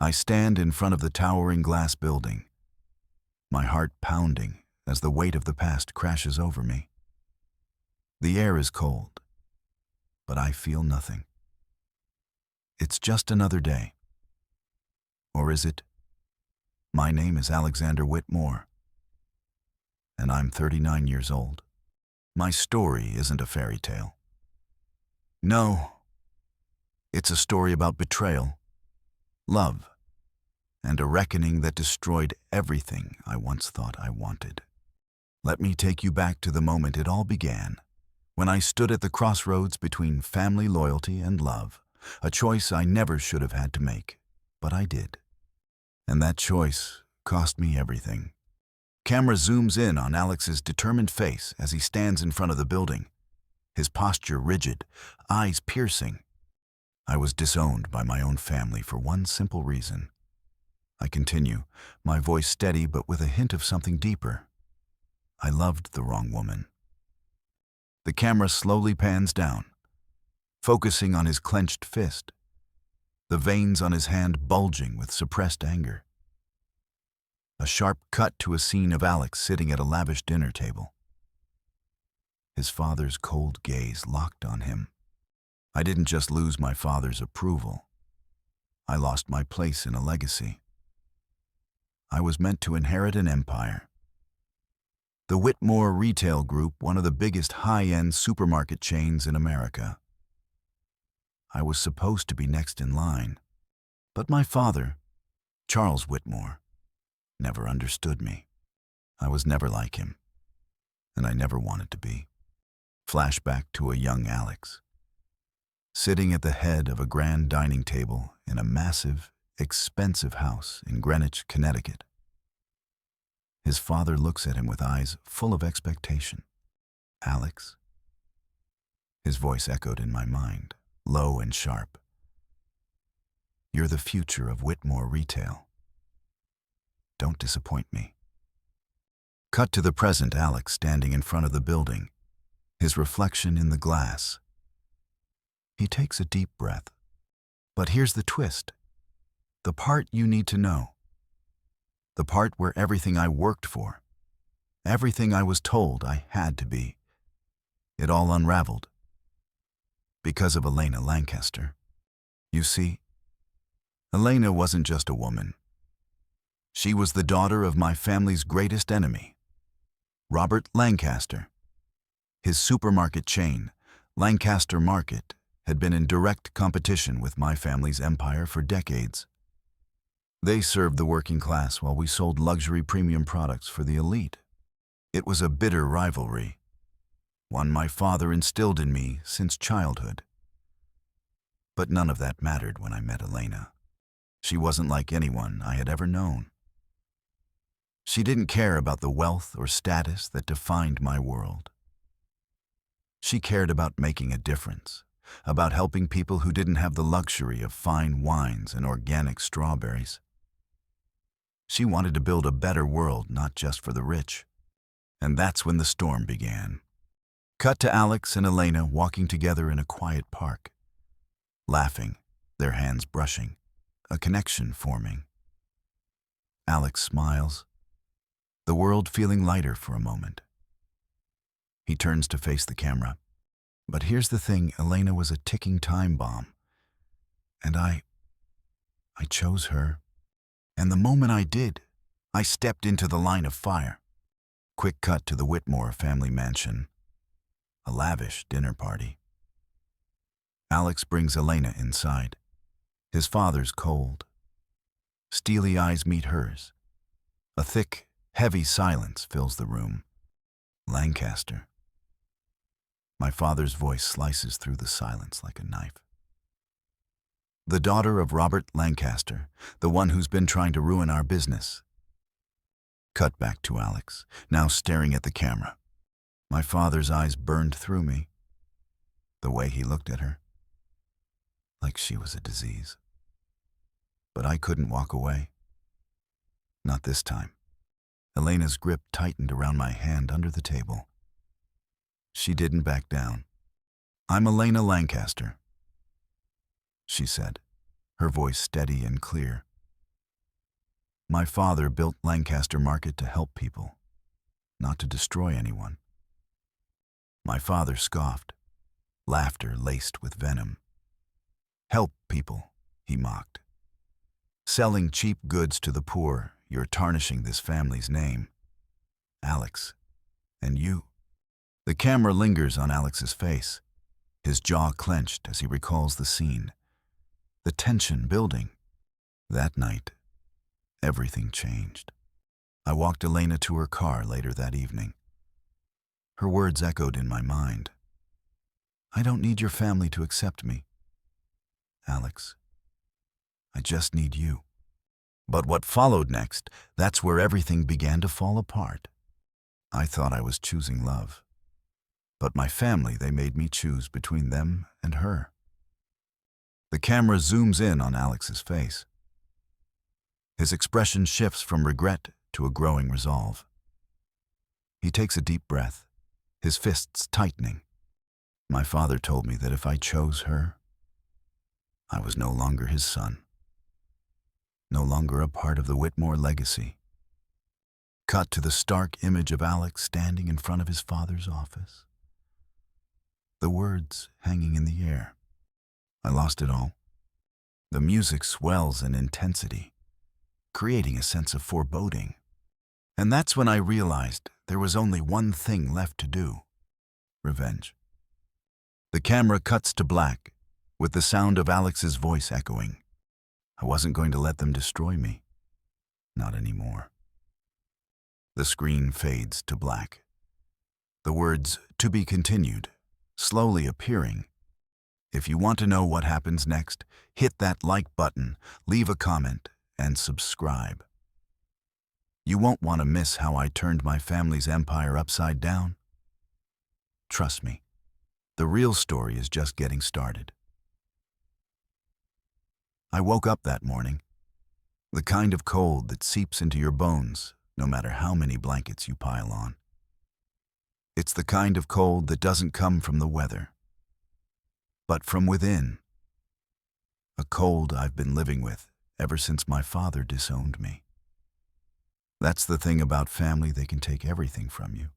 I stand in front of the towering glass building, my heart pounding as the weight of the past crashes over me. The air is cold, but I feel nothing. It's just another day. Or is it? My name is Alexander Whitmore, and I'm 39 years old. My story isn't a fairy tale. No, it's a story about betrayal, love, and a reckoning that destroyed everything I once thought I wanted. Let me take you back to the moment it all began, when I stood at the crossroads between family loyalty and love, a choice I never should have had to make, but I did. And that choice cost me everything. Camera zooms in on Alex's determined face as he stands in front of the building, his posture rigid, eyes piercing. I was disowned by my own family for one simple reason. I continue, my voice steady but with a hint of something deeper. I loved the wrong woman. The camera slowly pans down, focusing on his clenched fist, the veins on his hand bulging with suppressed anger. A sharp cut to a scene of Alex sitting at a lavish dinner table. His father's cold gaze locked on him. I didn't just lose my father's approval. I lost my place in a legacy. I was meant to inherit an empire. The Whitmore Retail Group, one of the biggest high-end supermarket chains in America. I was supposed to be next in line, but my father, Charles Whitmore, never understood me. I was never like him, and I never wanted to be. Flashback to a young Alex, sitting at the head of a grand dining table in a massive, expensive house in Greenwich, Connecticut. His father looks at him with eyes full of expectation. Alex? His voice echoed in my mind, low and sharp. You're the future of Whitmore Retail. Don't disappoint me. Cut to the present Alex standing in front of the building, his reflection in the glass. He takes a deep breath. But here's the twist. The part you need to know. The part where everything I worked for, everything I was told I had to be, it all unraveled. Because of Elena Lancaster. You see, Elena wasn't just a woman. She was the daughter of my family's greatest enemy, Robert Lancaster. His supermarket chain, Lancaster Market, had been in direct competition with my family's empire for decades. They served the working class while we sold luxury premium products for the elite. It was a bitter rivalry, one my father instilled in me since childhood. But none of that mattered when I met Elena. She wasn't like anyone I had ever known. She didn't care about the wealth or status that defined my world. She cared about making a difference, about helping people who didn't have the luxury of fine wines and organic strawberries. She wanted to build a better world, not just for the rich. And that's when the storm began. Cut to Alex and Elena walking together in a quiet park, laughing, their hands brushing, a connection forming. Alex smiles, the world feeling lighter for a moment. He turns to face the camera. But here's the thing, Elena was a ticking time bomb. And I chose her. And the moment I did, I stepped into the line of fire. Quick cut to the Whitmore family mansion. A lavish dinner party. Alex brings Elena inside. His father's cold. Steely eyes meet hers. A thick, heavy silence fills the room. Lancaster. My father's voice slices through the silence like a knife. The daughter of Robert Lancaster, the one who's been trying to ruin our business. Cut back to Alex, now staring at the camera. My father's eyes burned through me. The way he looked at her. Like she was a disease. But I couldn't walk away. Not this time. Elena's grip tightened around my hand under the table. She didn't back down. I'm Elena Lancaster, she said, her voice steady and clear. My father built Lancaster Market to help people, not to destroy anyone. My father scoffed, laughter laced with venom. Help people, he mocked. Selling cheap goods to the poor, you're tarnishing this family's name. Alex, and you. The camera lingers on Alex's face, his jaw clenched as he recalls the scene. The tension building. That night, everything changed. I walked Elena to her car later that evening. Her words echoed in my mind. I don't need your family to accept me, Alex. I just need you. But what followed next, that's where everything began to fall apart. I thought I was choosing love. But my family, they made me choose between them and her. The camera zooms in on Alex's face. His expression shifts from regret to a growing resolve. He takes a deep breath, his fists tightening. My father told me that if I chose her, I was no longer his son, no longer a part of the Whitmore legacy. Cut to the stark image of Alex standing in front of his father's office. The words hanging in the air. I lost it all. The music swells in intensity, creating a sense of foreboding. And that's when I realized there was only one thing left to do: revenge. The camera cuts to black, with the sound of Alex's voice echoing. I wasn't going to let them destroy me. Not anymore. The screen fades to black. The words, "To be continued," slowly appearing. If you want to know what happens next, hit that like button, leave a comment, and subscribe. You won't want to miss how I turned my family's empire upside down. Trust me, the real story is just getting started. I woke up that morning, the kind of cold that seeps into your bones no matter how many blankets you pile on. It's the kind of cold that doesn't come from the weather, but from within. A cold I've been living with ever since my father disowned me. That's the thing about family, they can take everything from you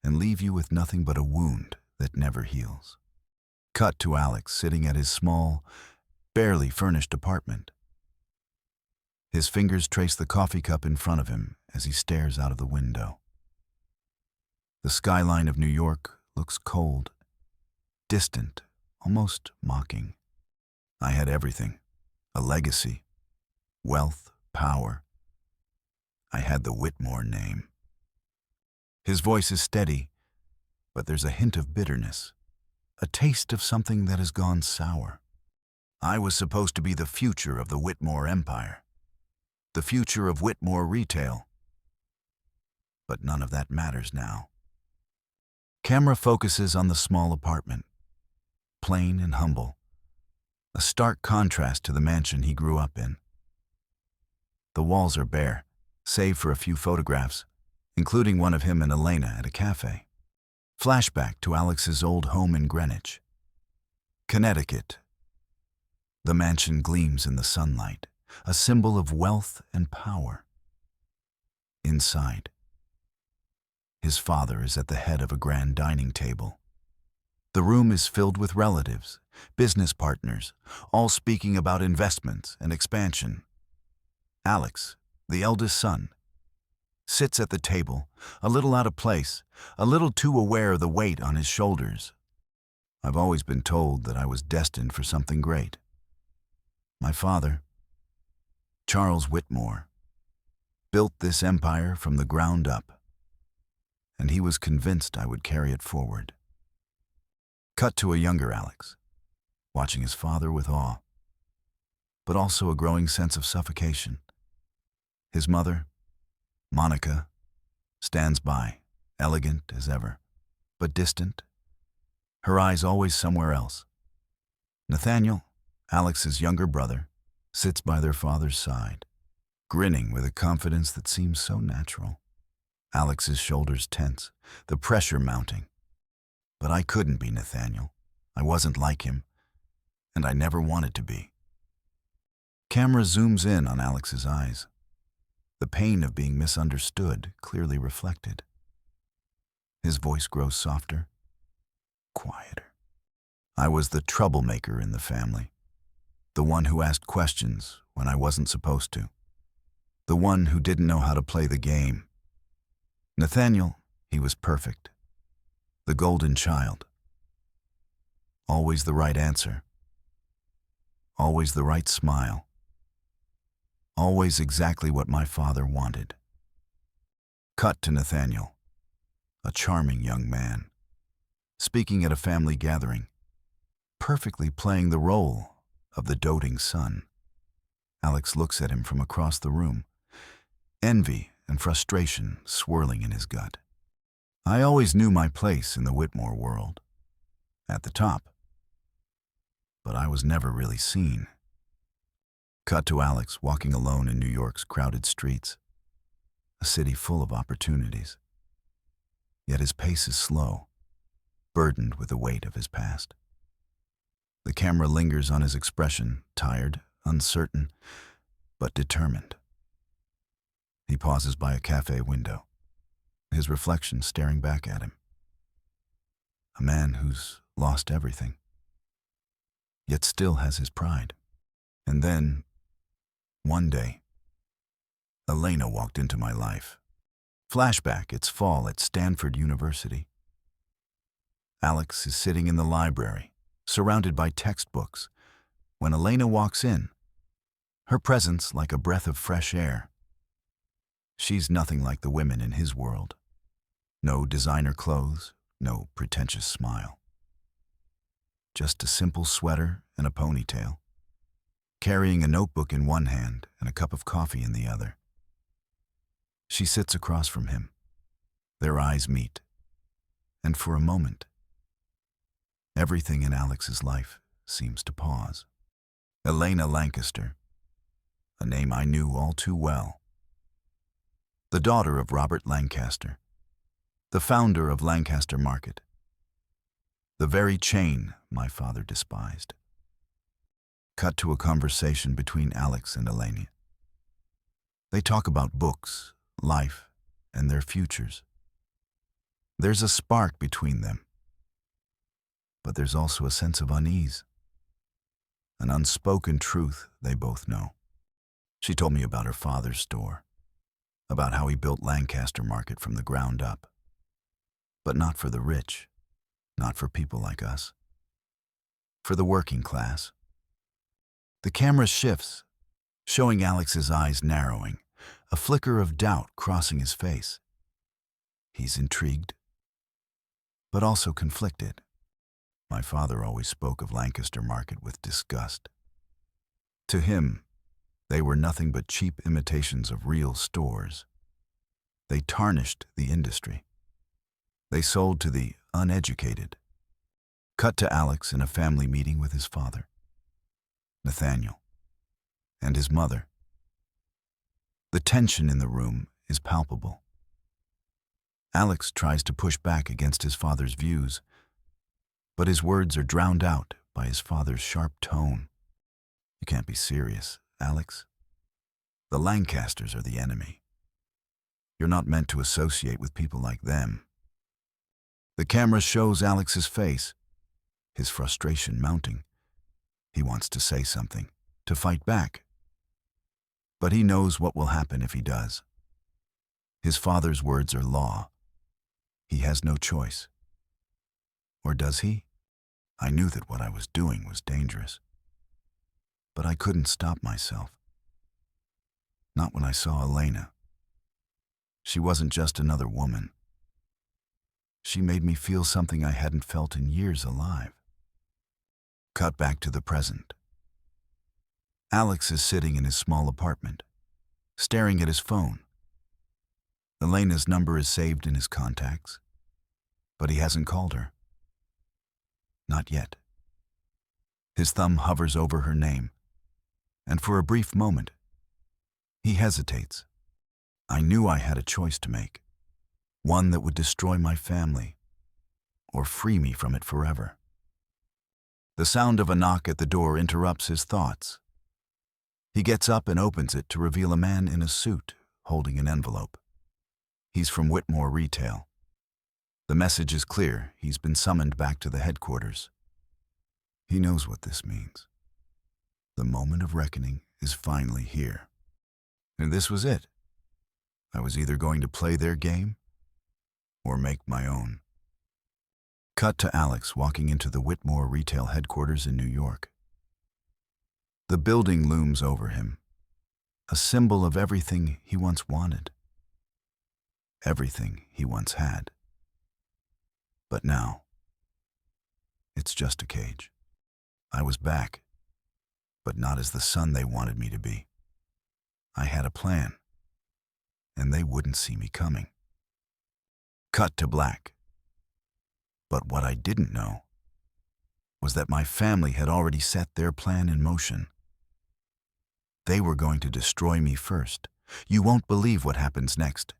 and leave you with nothing but a wound that never heals. Cut to Alex sitting at his small, barely furnished apartment. His fingers trace the coffee cup in front of him as he stares out of the window. The skyline of New York looks cold, distant, almost mocking. I had everything: a legacy, wealth, power. I had the Whitmore name. His voice is steady, but there's a hint of bitterness, a taste of something that has gone sour. I was supposed to be the future of the Whitmore empire, the future of Whitmore retail. But none of that matters now. Camera focuses on the small apartment, plain and humble, a stark contrast to the mansion he grew up in. The walls are bare, save for a few photographs, including one of him and Elena at a cafe. Flashback to Alex's old home in Greenwich, Connecticut. The mansion gleams in the sunlight, a symbol of wealth and power. Inside, his father is at the head of a grand dining table. The room is filled with relatives, business partners, all speaking about investments and expansion. Alex, the eldest son, sits at the table, a little out of place, a little too aware of the weight on his shoulders. I've always been told that I was destined for something great. My father, Charles Whitmore, built this empire from the ground up, and he was convinced I would carry it forward. Cut to a younger Alex, watching his father with awe, but also a growing sense of suffocation. His mother, Monica, stands by, elegant as ever, but distant, her eyes always somewhere else. Nathaniel, Alex's younger brother, sits by their father's side, grinning with a confidence that seems so natural. Alex's shoulders tense, the pressure mounting. But I couldn't be Nathaniel. I wasn't like him, and I never wanted to be. Camera zooms in on Alex's eyes. the pain of being misunderstood clearly reflected. His voice grows softer, quieter. I was the troublemaker in the family, the one who asked questions when I wasn't supposed to, the one who didn't know how to play the game. Nathaniel, he was perfect, the golden child. Always the right answer, always the right smile, always exactly what my father wanted. Cut to Nathaniel, a charming young man, speaking at a family gathering, perfectly playing the role of the doting son. Alex looks at him from across the room, envy and frustration swirling in his gut. I always knew my place in the Whitmore world, at the top, but I was never really seen. Cut to Alex walking alone in New York's crowded streets, a city full of opportunities. Yet his pace is slow, burdened with the weight of his past. The camera lingers on his expression, tired, uncertain, but determined. He pauses by a cafe window, his reflection staring back at him. A man who's lost everything, yet still has his pride. And then, one day, Elena walked into my life. Flashback, it's fall at Stanford University. Alex is sitting in the library, surrounded by textbooks, when Elena walks in, her presence like a breath of fresh air. She's nothing like the women in his world. No designer clothes, no pretentious smile. Just a simple sweater and a ponytail, carrying a notebook in one hand and a cup of coffee in the other. She sits across from him. Their eyes meet, and for a moment, everything in Alex's life seems to pause. Elena Lancaster, a name I knew all too well. The daughter of Robert Lancaster, the founder of Lancaster Market, the very chain my father despised. Cut to a conversation between Alex and Elena. They talk about books, life, and their futures. There's a spark between them, but there's also a sense of unease, an unspoken truth they both know. She told me about her father's store, about how he built Lancaster Market from the ground up, but not for the rich, not for people like us, for the working class. The camera shifts, showing Alex's eyes narrowing, a flicker of doubt crossing his face. He's intrigued, but also conflicted. My father always spoke of Lancaster Market with disgust. To him, they were nothing but cheap imitations of real stores. They tarnished the industry. They sold to the uneducated. Cut to Alex in a family meeting with his father, Nathaniel, and his mother. The tension in the room is palpable. Alex tries to push back against his father's views, but his words are drowned out by his father's sharp tone. You can't be serious, Alex. The Lancasters are the enemy. You're not meant to associate with people like them. The camera shows Alex's face, his frustration mounting. He wants to say something, to fight back. But he knows what will happen if he does. His father's words are law. He has no choice. Or does he? I knew that what I was doing was dangerous. But I couldn't stop myself. Not when I saw Elena. She wasn't just another woman. She made me feel something I hadn't felt in years alive. Cut back to the present. Alex is sitting in his small apartment, staring at his phone. Elena's number is saved in his contacts, but he hasn't called her. Not yet. His thumb hovers over her name, and for a brief moment, he hesitates. I knew I had a choice to make, one that would destroy my family or free me from it forever. The sound of a knock at the door interrupts his thoughts. He gets up and opens it to reveal a man in a suit, holding an envelope. He's from Whitmore Retail. The message is clear. He's been summoned back to the headquarters. He knows what this means. The moment of reckoning is finally here. And this was it. I was either going to play their game or make my own. Cut to Alex walking into the Whitmore Retail headquarters in New York. The building looms over him, a symbol of everything he once wanted, everything he once had. But now, it's just a cage. I was back, but not as the son they wanted me to be. I had a plan, and they wouldn't see me coming. Cut to black. But what I didn't know was that my family had already set their plan in motion. They were going to destroy me first. You won't believe what happens next.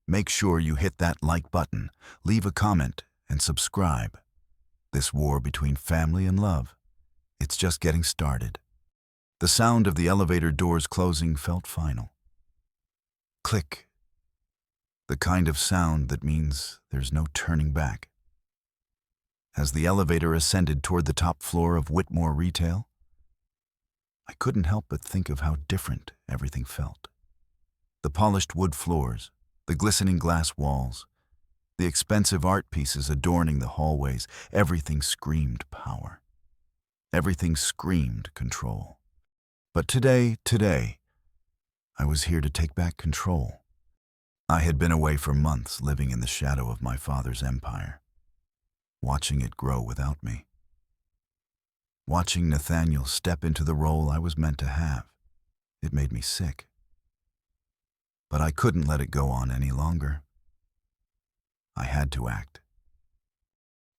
Make sure you hit that like button, leave a comment, and subscribe. This war between family and love, it's just getting started. The sound of the elevator doors closing felt final. Click. The kind of sound that means there's no turning back. As the elevator ascended toward the top floor of Whitmore Retail, I couldn't help but think of how different everything felt. The polished wood floors, the glistening glass walls, the expensive art pieces adorning the hallways, everything screamed power. Everything screamed control. But today, I was here to take back control. I had been away for months, living in the shadow of my father's empire, watching it grow without me. Watching Nathaniel step into the role I was meant to have. It made me sick. But I couldn't let it go on any longer. I had to act.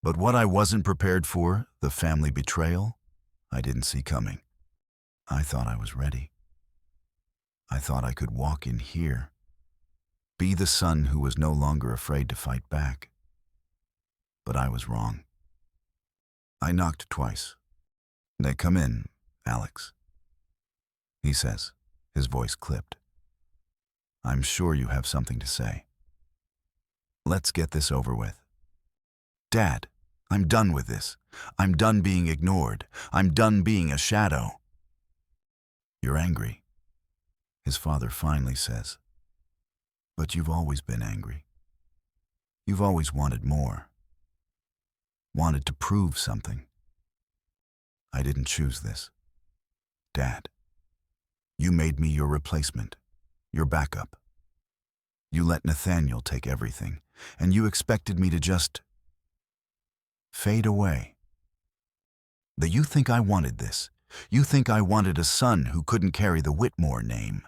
But what I wasn't prepared for, the family betrayal, I didn't see coming. I thought I was ready. I thought I could walk in here, be the son who was no longer afraid to fight back. But I was wrong. I knocked twice. "They come in, Alex," he says, his voice clipped. "I'm sure you have something to say. Let's get this over with." "Dad, I'm done with this. I'm done being ignored. I'm done being a shadow." "You're angry," his father finally says. "But you've always been angry. You've always wanted more. Wanted to prove something. I didn't choose this. Dad, you made me your replacement, your backup. You let Nathaniel take everything, and you expected me to just fade away. That you think I wanted this. You think I wanted a son who couldn't carry the Whitmore name.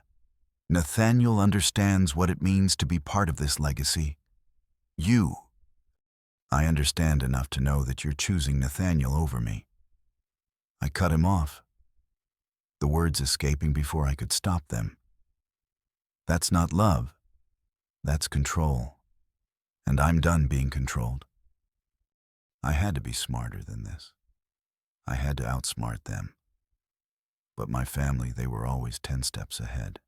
Nathaniel understands what it means to be part of this legacy. I understand enough to know that you're choosing Nathaniel over me." I cut him off, the words escaping before I could stop them. That's not love. That's control. And I'm done being controlled. I had to be smarter than this. I had to outsmart them. But my family, they were always 10 steps ahead.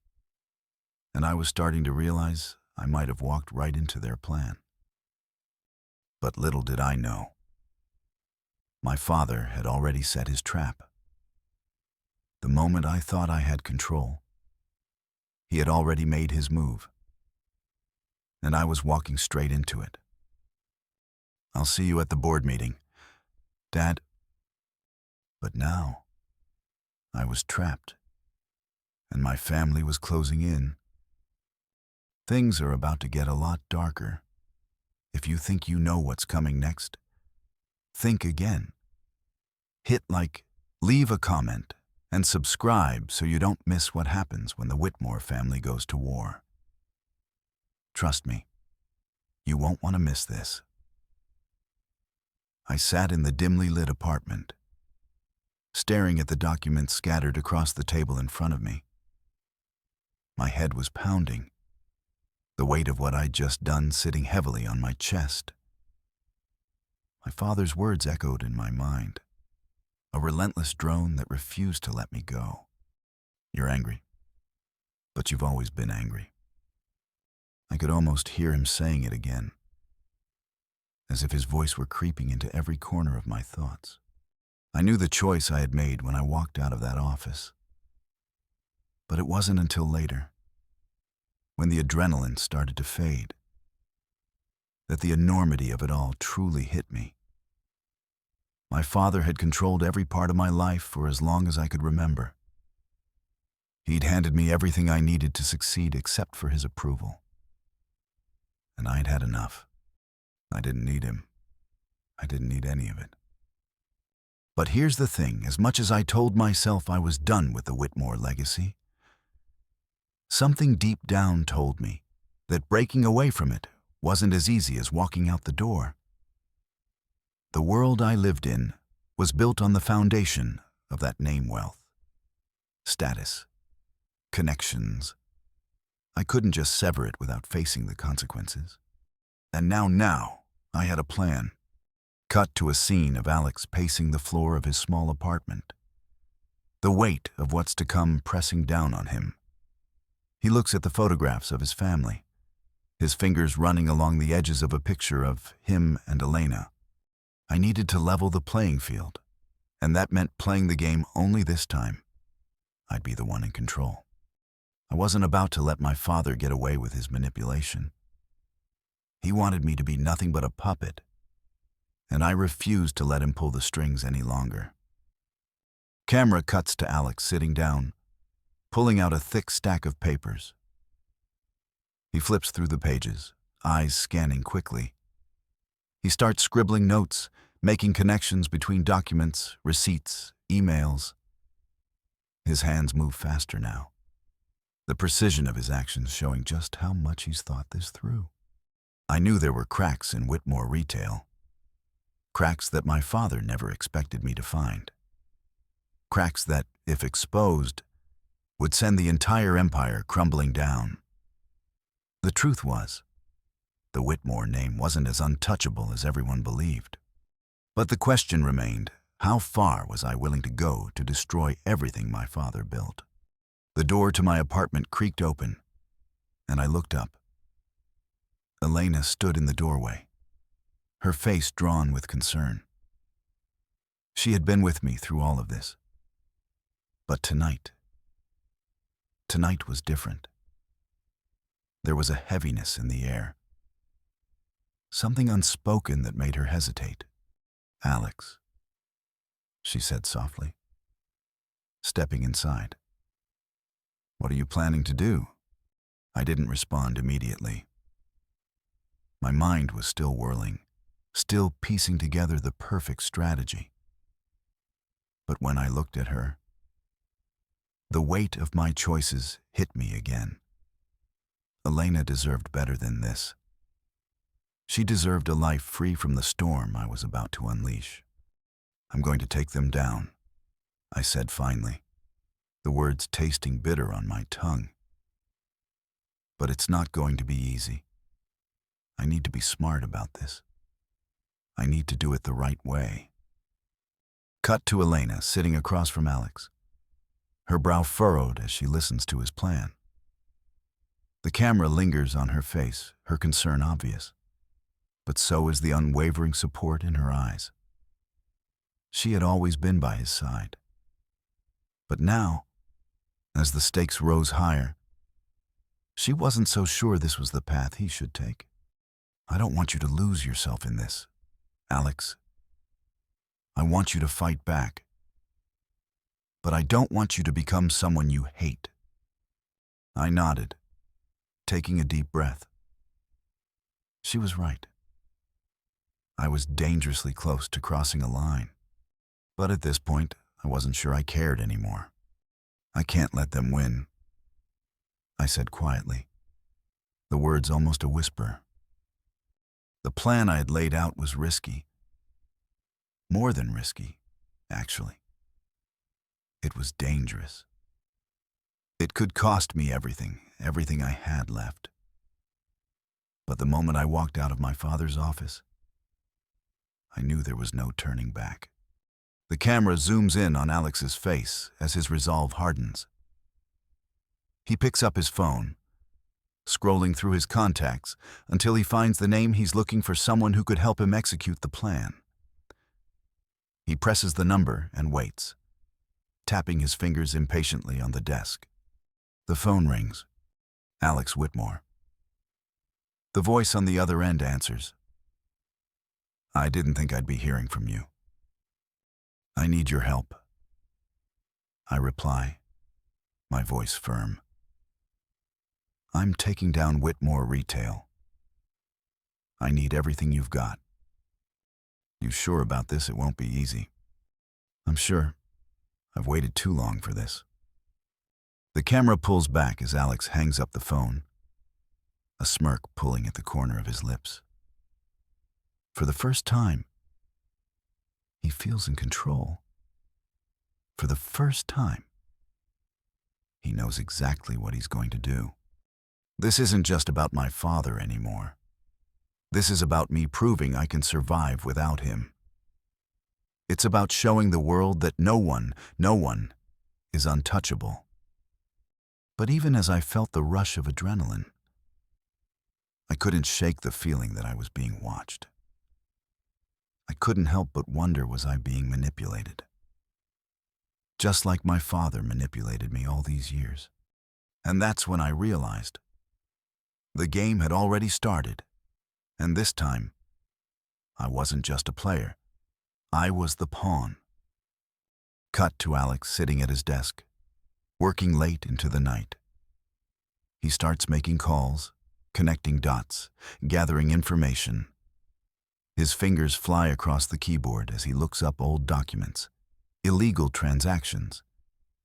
And I was starting to realize I might have walked right into their plan. But little did I know, my father had already set his trap. The moment I thought I had control, he had already made his move. And I was walking straight into it. "I'll see you at the board meeting, Dad." But now, I was trapped, and my family was closing in. Things are about to get a lot darker. If you think you know what's coming next, think again. Hit like, leave a comment, and subscribe so you don't miss what happens when the Whitmore family goes to war. Trust me, you won't want to miss this. I sat in the dimly lit apartment, staring at the documents scattered across the table in front of me. My head was pounding, the weight of what I'd just done sitting heavily on my chest. My father's words echoed in my mind, a relentless drone that refused to let me go. "You're angry, but you've always been angry. I could almost hear him saying it again, as if his voice were creeping into every corner of my thoughts. I knew the choice I had made when I walked out of that office. But it wasn't until later, when the adrenaline started to fade, that the enormity of it all truly hit me. My father had controlled every part of my life for as long as I could remember. He'd handed me everything I needed to succeed except for his approval. And I'd had enough. I didn't need him. I didn't need any of it. But here's the thing, as much as I told myself I was done with the Whitmore legacy, something deep down told me that breaking away from it wasn't as easy as walking out the door. The world I lived in was built on the foundation of that name wealth, status, connections. I couldn't just sever it without facing the consequences. And now, I had a plan. Cut to a scene of Alex pacing the floor of his small apartment. The weight of what's to come pressing down on him. He looks at the photographs of his family, his fingers running along the edges of a picture of him and Elena. I needed to level the playing field, and that meant playing the game only this time. I'd be the one in control. I wasn't about to let my father get away with his manipulation. He wanted me to be nothing but a puppet, and I refused to let him pull the strings any longer. Camera cuts to Alex sitting down, pulling out a thick stack of papers. He flips through the pages, eyes scanning quickly. He starts scribbling notes, making connections between documents, receipts, emails. His hands move faster now, the precision of his actions showing just how much he's thought this through. I knew there were cracks in Whitmore retail, cracks that my father never expected me to find, cracks that, if exposed, would send the entire empire crumbling down. The truth was, the Whitmore name wasn't as untouchable as everyone believed. But the question remained, how far was I willing to go to destroy everything my father built? The door to my apartment creaked open, and I looked up. Elena stood in the doorway, her face drawn with concern. She had been with me through all of this. But tonight was different. There was a heaviness in the air, something unspoken that made her hesitate. "Alex," she said softly, stepping inside. "What are you planning to do?" I didn't respond immediately. My mind was still whirling, still piecing together the perfect strategy. But when I looked at her, the weight of my choices hit me again. Elena deserved better than this. She deserved a life free from the storm I was about to unleash. "I'm going to take them down," I said finally, the words tasting bitter on my tongue. "But it's not going to be easy. I need to be smart about this. I need to do it the right way." Cut to Elena sitting across from Alex, her brow furrowed as she listens to his plan. The camera lingers on her face, her concern obvious, but so is the unwavering support in her eyes. She had always been by his side. But now, as the stakes rose higher, she wasn't so sure this was the path he should take. "I don't want you to lose yourself in this, Alex. I want you to fight back. But I don't want you to become someone you hate." I nodded, taking a deep breath. She was right. I was dangerously close to crossing a line. But at this point, I wasn't sure I cared anymore. "I can't let them win," I said quietly, the words almost a whisper. The plan I had laid out was risky. More than risky, actually. It was dangerous. It could cost me everything I had left. But the moment I walked out of my father's office, I knew there was no turning back. The camera zooms in on Alex's face as his resolve hardens. He picks up his phone, scrolling through his contacts until he finds the name he's looking for, someone who could help him execute the plan. He presses the number and waits, tapping his fingers impatiently on the desk. The phone rings. Alex Whitmore. The voice on the other end answers. "I didn't think I'd be hearing from you. I need your help." I reply, my voice firm. "I'm taking down Whitmore Retail. I need everything you've got." "You sure about this? It won't be easy." "I'm sure. I've waited too long for this." The camera pulls back as Alex hangs up the phone, a smirk pulling at the corner of his lips. For the first time, he feels in control. For the first time, he knows exactly what he's going to do. This isn't just about my father anymore. This is about me proving I can survive without him. It's about showing the world that no one is untouchable. But even as I felt the rush of adrenaline, I couldn't shake the feeling that I was being watched. I couldn't help but wonder, was I being manipulated? Just like my father manipulated me all these years. And that's when I realized the game had already started. And this time, I wasn't just a player. I was the pawn. Cut to Alex sitting at his desk, working late into the night. He starts making calls, connecting dots, gathering information. His fingers fly across the keyboard as he looks up old documents, illegal transactions,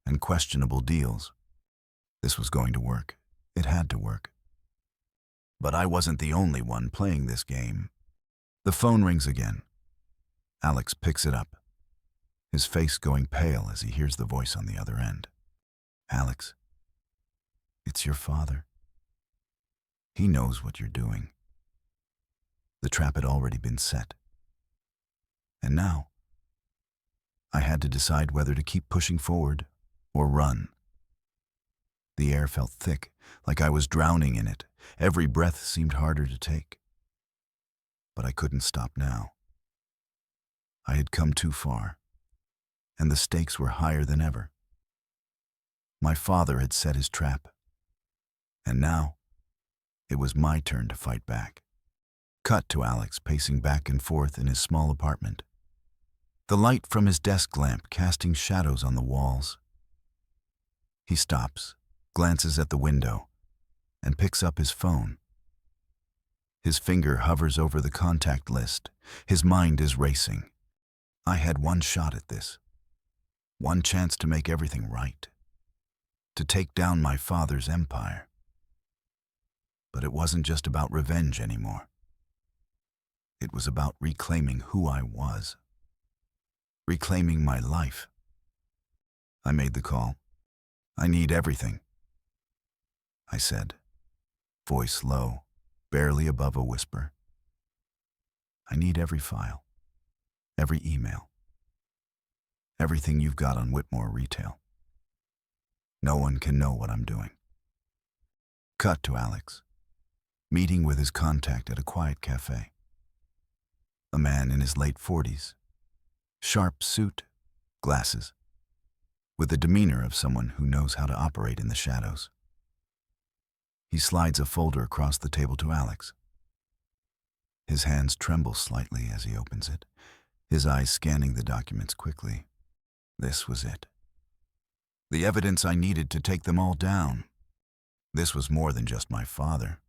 and questionable deals. This was going to work. It had to work. But I wasn't the only one playing this game. The phone rings again. Alex picks it up, his face going pale as he hears the voice on the other end. "Alex, it's your father. He knows what you're doing." The trap had already been set. And now, I had to decide whether to keep pushing forward or run. The air felt thick, like I was drowning in it. Every breath seemed harder to take. But I couldn't stop now. I had come too far, and the stakes were higher than ever. My father had set his trap, and now it was my turn to fight back. Cut to Alex pacing back and forth in his small apartment, the light from his desk lamp casting shadows on the walls. He stops, glances at the window, and picks up his phone. His finger hovers over the contact list. His mind is racing. I had one shot at this. One chance to make everything right. To take down my father's empire. But it wasn't just about revenge anymore. It was about reclaiming who I was. Reclaiming my life. I made the call. "I need everything," I said, voice low, barely above a whisper. "I need every file, every email, everything you've got on Whitmore Retail. No one can know what I'm doing." Cut to Alex, meeting with his contact at a quiet cafe. A man in his late 40s, sharp suit, glasses, with the demeanor of someone who knows how to operate in the shadows. He slides a folder across the table to Alex. His hands tremble slightly as he opens it, his eyes scanning the documents quickly. This was it. The evidence I needed to take them all down. This was more than just my father.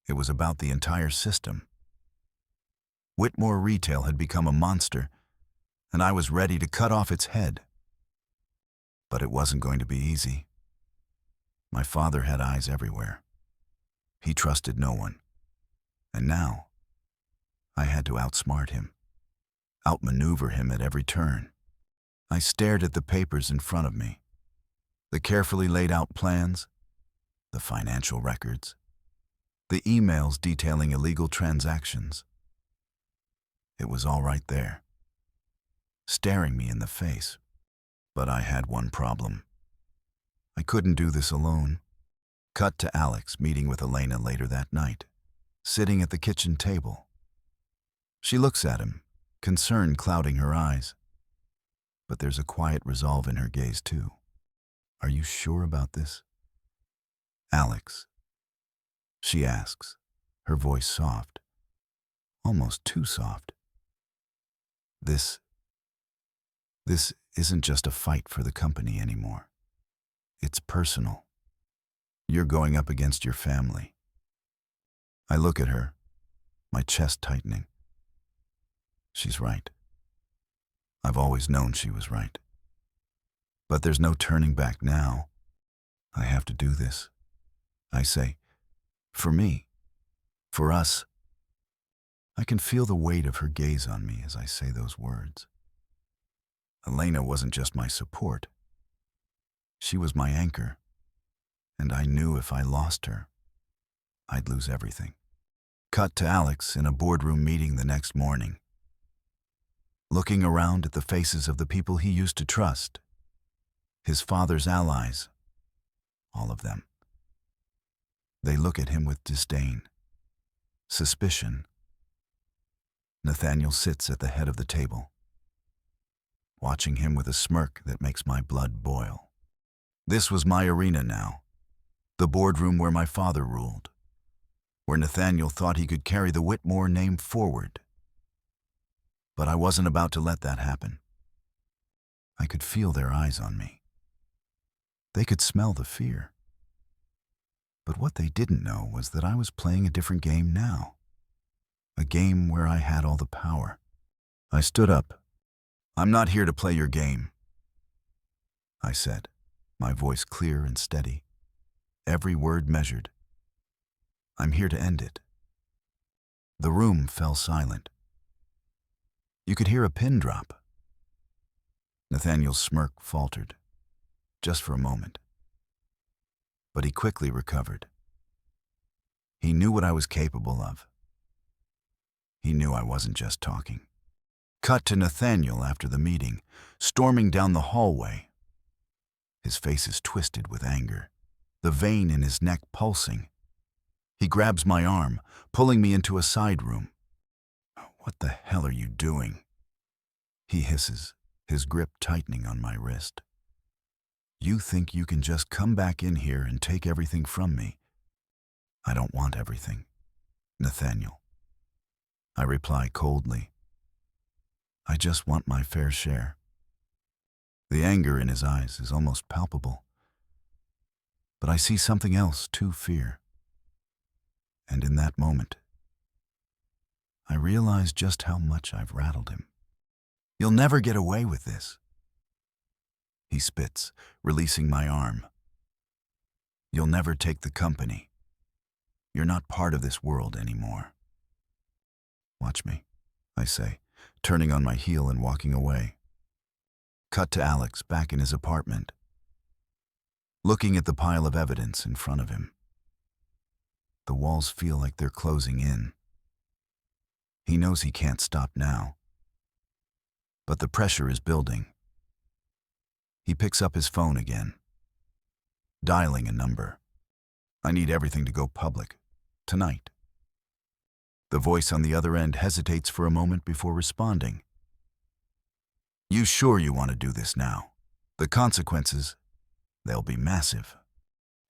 It was about the entire system. Whitmore Retail had become a monster, and I was ready to cut off its head. But it wasn't going to be easy. My father had eyes everywhere. He trusted no one. And now, I had to outsmart him, outmaneuver him at every turn. I stared at the papers in front of me, the carefully laid out plans, the financial records, the emails detailing illegal transactions. It was all right there, staring me in the face. But I had one problem. I couldn't do this alone. Cut to Alex meeting with Elena later that night, sitting at the kitchen table. She looks at him, concern clouding her eyes. But there's a quiet resolve in her gaze too. Are you sure about this? Alex, she asks, her voice soft, almost too soft. This isn't just a fight for the company anymore. It's personal. You're going up against your family. I look at her, my chest tightening. She's right. I've always known she was right. But there's no turning back now. I have to do this. I say, for me, for us. I can feel the weight of her gaze on me as I say those words. Elena wasn't just my support. She was my anchor, and I knew if I lost her, I'd lose everything. Cut to Alex in a boardroom meeting the next morning. Looking around at the faces of the people he used to trust, his father's allies, all of them. They look at him with disdain, suspicion. Nathaniel sits at the head of the table, watching him with a smirk that makes my blood boil. This was my arena now, the boardroom where my father ruled, where Nathaniel thought he could carry the Whitmore name forward. But I wasn't about to let that happen. I could feel their eyes on me. They could smell the fear. But what they didn't know was that I was playing a different game now, a game where I had all the power. I stood up. I'm not here to play your game, I said, my voice clear and steady, every word measured. I'm here to end it. The room fell silent. You could hear a pin drop. Nathaniel's smirk faltered, just for a moment. But he quickly recovered. He knew what I was capable of. He knew I wasn't just talking. Cut to Nathaniel after the meeting, storming down the hallway. His face is twisted with anger, the vein in his neck pulsing. He grabs my arm, pulling me into a side room. What the hell are you doing? He hisses, his grip tightening on my wrist. You think you can just come back in here and take everything from me? I don't want everything, Nathaniel. I reply coldly. I just want my fair share. The anger in his eyes is almost palpable. But I see something else too, fear. And in that moment, I realize just how much I've rattled him. You'll never get away with this. He spits, releasing my arm. You'll never take the company. You're not part of this world anymore. Watch me, I say, turning on my heel and walking away. Cut to Alex back in his apartment, looking at the pile of evidence in front of him. The walls feel like they're closing in. He knows he can't stop now. But the pressure is building. He picks up his phone again, dialing a number. I need everything to go public, tonight. The voice on the other end hesitates for a moment before responding. You sure you want to do this now? The consequences, they'll be massive.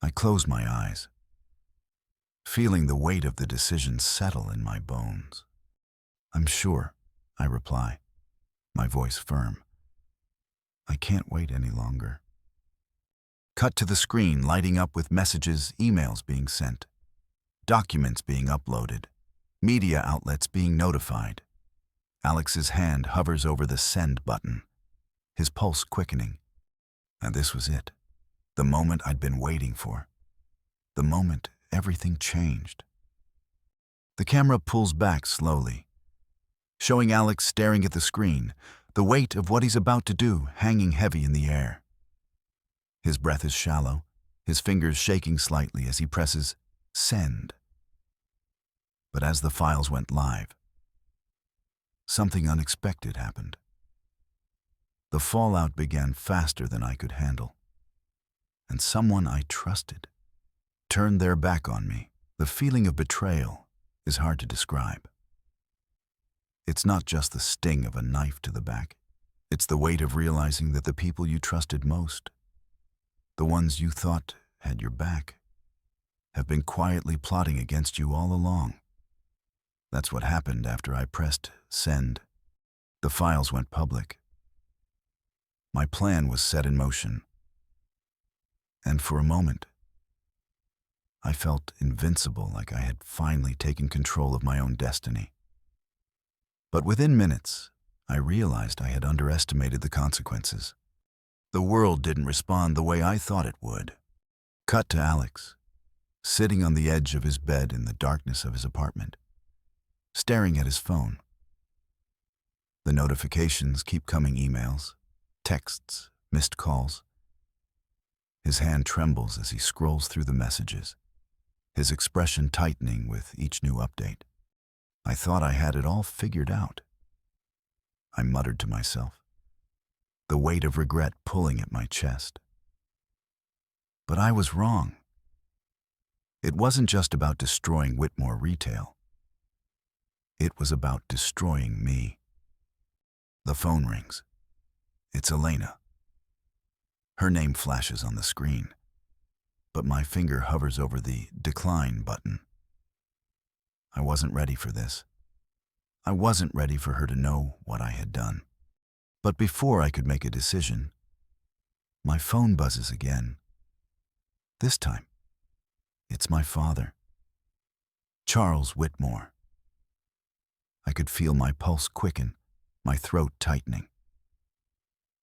I close my eyes, feeling the weight of the decision settle in my bones. I'm sure, I reply, my voice firm. I can't wait any longer. Cut to the screen lighting up with messages, emails being sent, documents being uploaded, media outlets being notified. Alex's hand hovers over the send button, his pulse quickening. And this was it, the moment I'd been waiting for, the moment everything changed. The camera pulls back slowly, showing Alex staring at the screen, the weight of what he's about to do hanging heavy in the air. His breath is shallow, his fingers shaking slightly as he presses send. But as the files went live, something unexpected happened. The fallout began faster than I could handle, and someone I trusted turned their back on me. The feeling of betrayal is hard to describe. It's not just the sting of a knife to the back. It's the weight of realizing that the people you trusted most, the ones you thought had your back, have been quietly plotting against you all along. That's what happened after I pressed send. The files went public. My plan was set in motion. And for a moment, I felt invincible, like I had finally taken control of my own destiny. But within minutes, I realized I had underestimated the consequences. The world didn't respond the way I thought it would. Cut to Alex, sitting on the edge of his bed in the darkness of his apartment, staring at his phone. The notifications keep coming: emails, texts, missed calls. His hand trembles as he scrolls through the messages, his expression tightening with each new update. I thought I had it all figured out. I muttered to myself, the weight of regret pulling at my chest. But I was wrong. It wasn't just about destroying Whitmore Retail. It was about destroying me. The phone rings. It's Elena. Her name flashes on the screen, but my finger hovers over the decline button. I wasn't ready for this. I wasn't ready for her to know what I had done. But before I could make a decision, my phone buzzes again. This time, it's my father, Charles Whitmore. I could feel my pulse quicken, my throat tightening.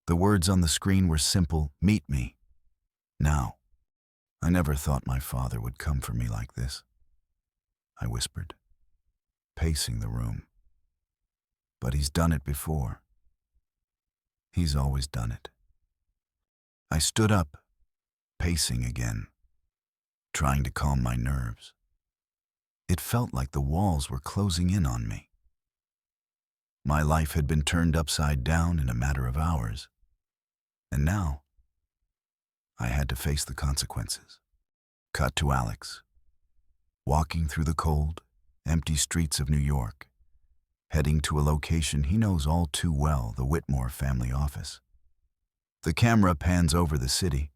The words on the screen were simple: meet me, now. I never thought my father would come for me like this, I whispered, pacing the room. But he's done it before. He's always done it. I stood up, pacing again, trying to calm my nerves. It felt like the walls were closing in on me. My life had been turned upside down in a matter of hours, and now I had to face the consequences. Cut to Alex, walking through the cold, empty streets of New York, heading to a location he knows all too well, the Whitmore family office. The camera pans over the city,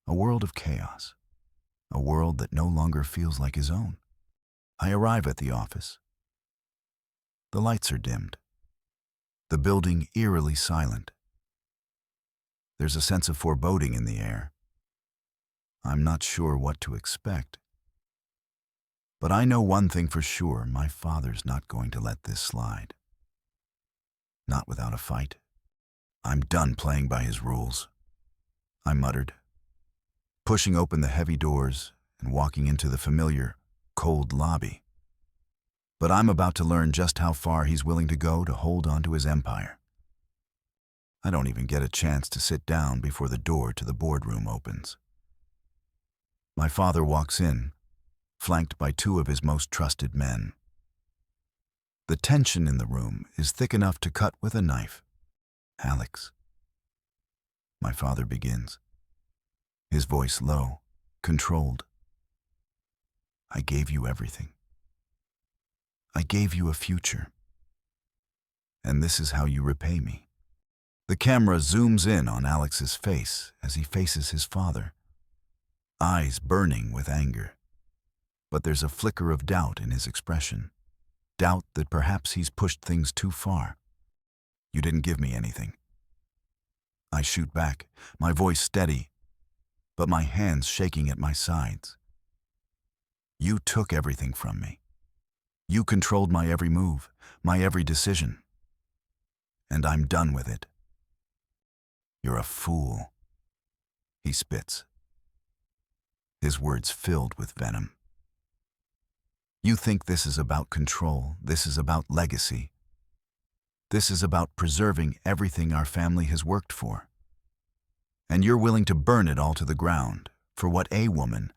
a world of chaos, a world that no longer feels like his own. I arrive at the office. The lights are dimmed, the building eerily silent. There's a sense of foreboding in the air. I'm not sure what to expect. But I know one thing for sure: my father's not going to let this slide. Not without a fight. I'm done playing by his rules, I muttered, pushing open the heavy doors and walking into the familiar, cold lobby. But I'm about to learn just how far he's willing to go to hold on to his empire. I don't even get a chance to sit down before the door to the boardroom opens. My father walks in, flanked by two of his most trusted men. The tension in the room is thick enough to cut with a knife. Alex, my father begins, his voice low, controlled. I gave you everything. I gave you a future. And this is how you repay me. The camera zooms in on Alex's face as he faces his father, eyes burning with anger. But there's a flicker of doubt in his expression, doubt that perhaps he's pushed things too far. You didn't give me anything. I shoot back, my voice steady, but my hands shaking at my sides. You took everything from me. You controlled my every move, my every decision. And I'm done with it. You're a fool, he spits, his words filled with venom. You think this is about control, this is about legacy. This is about preserving everything our family has worked for. And you're willing to burn it all to the ground for what a woman.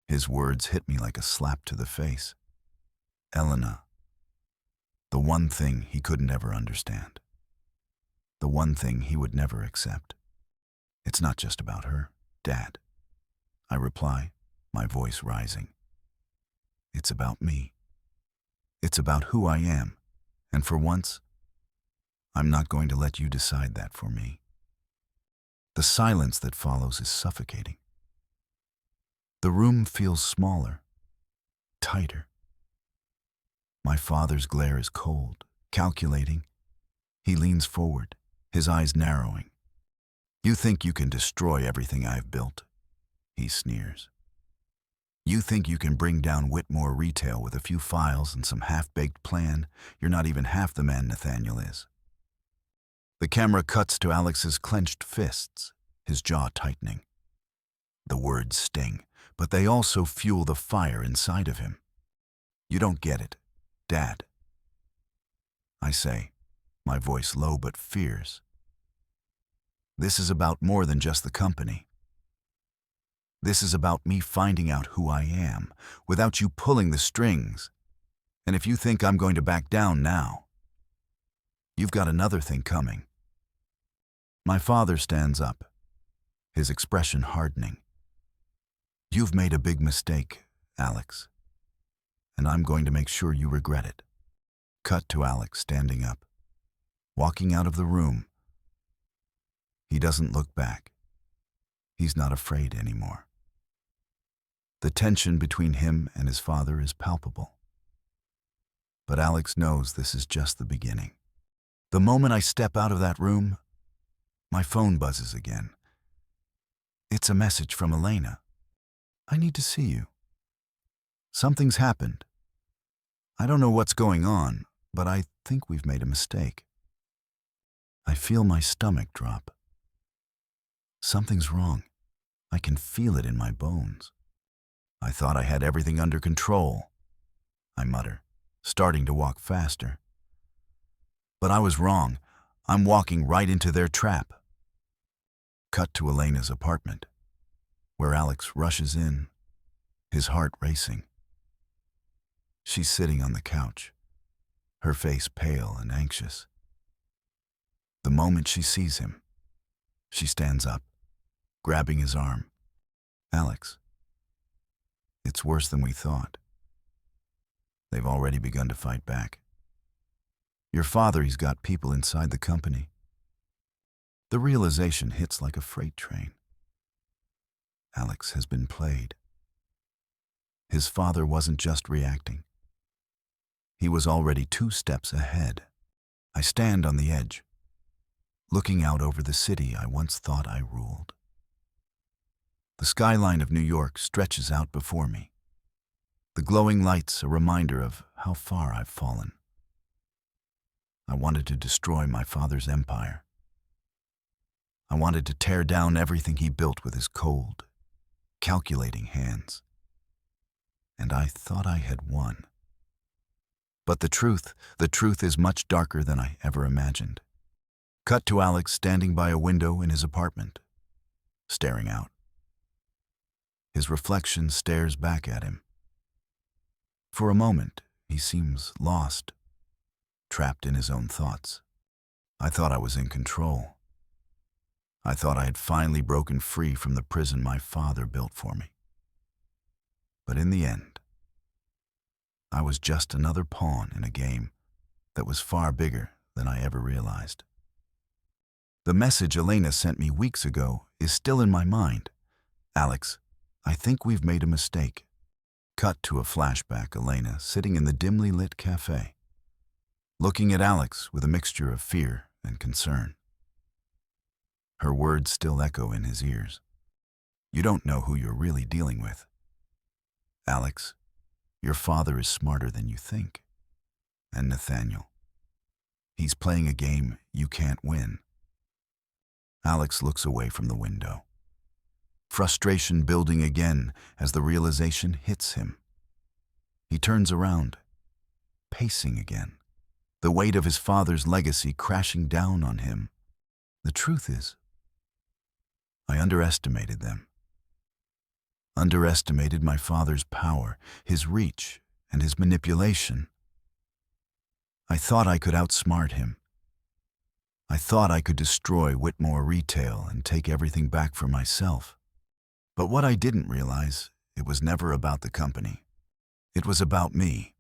His words hit me like a slap to the face. Elena, the one thing he couldn't ever understand. The one thing he would never accept. It's not just about her, Dad, I reply, my voice rising. It's about me. It's about who I am. And for once, I'm not going to let you decide that for me. The silence that follows is suffocating. The room feels smaller, tighter. My father's glare is cold, calculating. He leans forward, his eyes narrowing. You think you can destroy everything I've built? He sneers. You think you can bring down Whitmore Retail with a few files and some half-baked plan? You're not even half the man Nathaniel is. The camera cuts to Alex's clenched fists, his jaw tightening. The words sting, but they also fuel the fire inside of him. You don't get it, Dad. I say, my voice low but fierce. This is about more than just the company. This is about me finding out who I am, without you pulling the strings. And if you think I'm going to back down now, you've got another thing coming. My father stands up, his expression hardening. You've made a big mistake, Alex, and I'm going to make sure you regret it. Cut to Alex standing up, walking out of the room. He doesn't look back. He's not afraid anymore. The tension between him and his father is palpable. But Alex knows this is just the beginning. The moment I step out of that room, my phone buzzes again. It's a message from Elena. I need to see you. Something's happened. I don't know what's going on, but I think we've made a mistake. I feel my stomach drop. Something's wrong. I can feel it in my bones. I thought I had everything under control, I mutter, starting to walk faster. But I was wrong. I'm walking right into their trap. Cut to Elena's apartment, where Alex rushes in, his heart racing. She's sitting on the couch, her face pale and anxious. The moment she sees him, she stands up, grabbing his arm. Alex, it's worse than we thought. They've already begun to fight back. Your father, he's got people inside the company. The realization hits like a freight train. Alex has been played. His father wasn't just reacting. He was already 2 steps ahead. I stand on the edge, looking out over the city I once thought I ruled. The skyline of New York stretches out before me. The glowing lights a reminder of how far I've fallen. I wanted to destroy my father's empire. I wanted to tear down everything he built with his cold, calculating hands. And I thought I had won. But the truth is much darker than I ever imagined. Cut to Alex standing by a window in his apartment, staring out. His reflection stares back at him. For a moment, he seems lost, trapped in his own thoughts. I thought I was in control. I thought I had finally broken free from the prison my father built for me. But in the end, I was just another pawn in a game that was far bigger than I ever realized. The message Elena sent me weeks ago is still in my mind. Alex, I think we've made a mistake. Cut to a flashback, Elena sitting in the dimly lit cafe, looking at Alex with a mixture of fear and concern. Her words still echo in his ears. You don't know who you're really dealing with. Alex, your father is smarter than you think. And Nathaniel, he's playing a game you can't win. Alex looks away from the window, frustration building again as the realization hits him. He turns around, pacing again, the weight of his father's legacy crashing down on him. The truth is, I underestimated them. Underestimated my father's power, his reach, and his manipulation. I thought I could outsmart him. I thought I could destroy Whitmore Retail and take everything back for myself. But what I didn't realize it was never about the company. It was about me.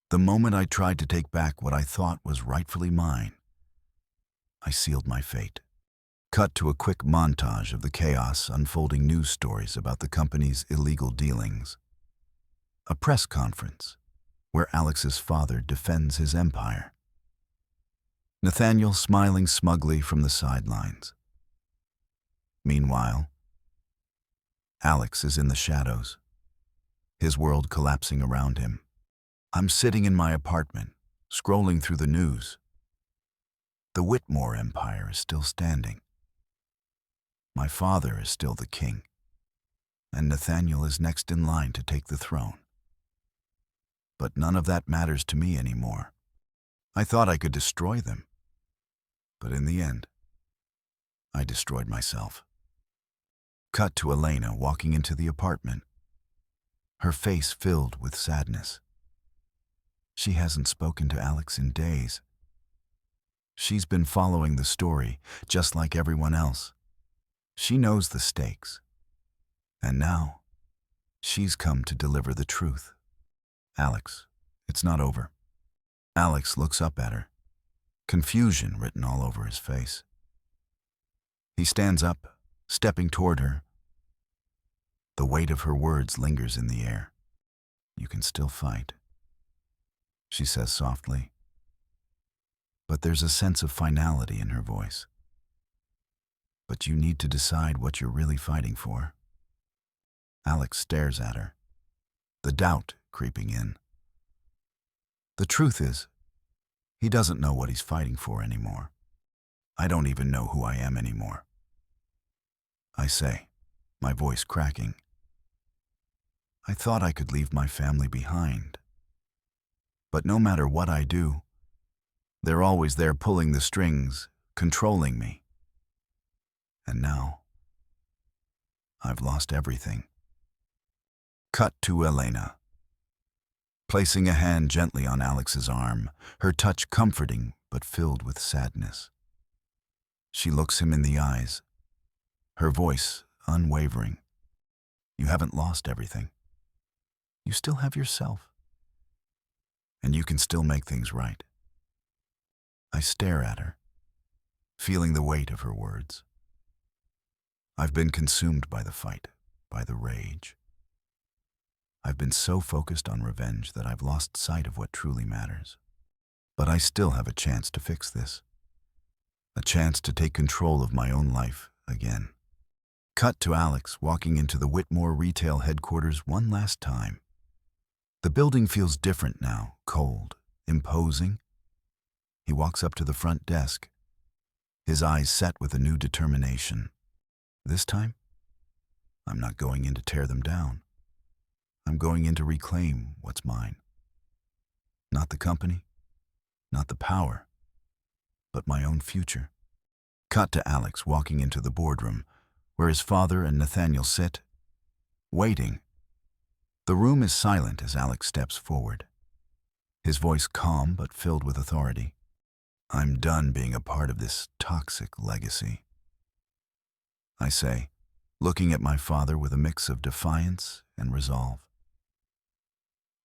The moment I tried to take back what I thought was rightfully mine, I sealed my fate. Cut to a quick montage of the chaos unfolding news stories about the company's illegal dealings. A press conference where Alex's father defends his empire. Nathaniel smiling smugly from the sidelines. Meanwhile, Alex is in the shadows, his world collapsing around him. I'm sitting in my apartment, scrolling through the news. The Whitmore empire is still standing. My father is still the king, and Nathaniel is next in line to take the throne. But none of that matters to me anymore. I thought I could destroy them, but in the end, I destroyed myself. Cut to Elena walking into the apartment, her face filled with sadness. She hasn't spoken to Alex in days. She's been following the story, just like everyone else. She knows the stakes. And now, she's come to deliver the truth. Alex, it's not over. Alex looks up at her, confusion written all over his face. He stands up, stepping toward her. The weight of her words lingers in the air. You can still fight, she says softly. But there's a sense of finality in her voice. But you need to decide what you're really fighting for. Alex stares at her, the doubt creeping in. The truth is, he doesn't know what he's fighting for anymore. I don't even know who I am anymore. I say, my voice cracking. I thought I could leave my family behind. But no matter what I do, they're always there pulling the strings, controlling me. And now, I've lost everything. Cut to Elena, placing a hand gently on Alex's arm, her touch comforting but filled with sadness. She looks him in the eyes, her voice unwavering. You haven't lost everything. You still have yourself. And you can still make things right. I stare at her, feeling the weight of her words. I've been consumed by the fight, by the rage. I've been so focused on revenge that I've lost sight of what truly matters. But I still have a chance to fix this. A chance to take control of my own life again. Cut to Alex walking into the Whitmore retail headquarters one last time. The building feels different now, cold, imposing. He walks up to the front desk, his eyes set with a new determination. This time, I'm not going in to tear them down. I'm going in to reclaim what's mine. Not the company, not the power, but my own future. Cut to Alex walking into the boardroom, where his father and Nathaniel sit, waiting. The room is silent as Alex steps forward, his voice calm but filled with authority. I'm done being a part of this toxic legacy, I say, looking at my father with a mix of defiance and resolve.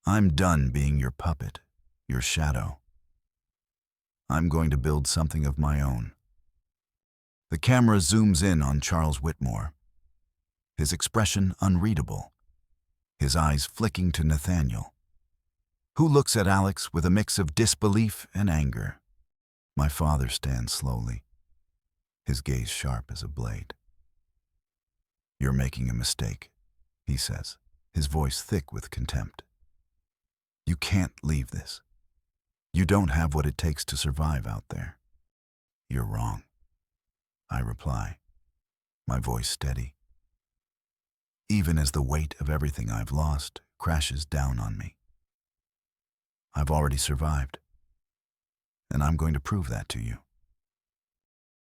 I'm done being your puppet, your shadow. I'm going to build something of my own. The camera zooms in on Charles Whitmore, his expression unreadable, his eyes flicking to Nathaniel, who looks at Alex with a mix of disbelief and anger. My father stands slowly, his gaze sharp as a blade. You're making a mistake, he says, his voice thick with contempt. You can't leave this. You don't have what it takes to survive out there. You're wrong, I reply, my voice steady. Even as the weight of everything I've lost crashes down on me. I've already survived, and I'm going to prove that to you.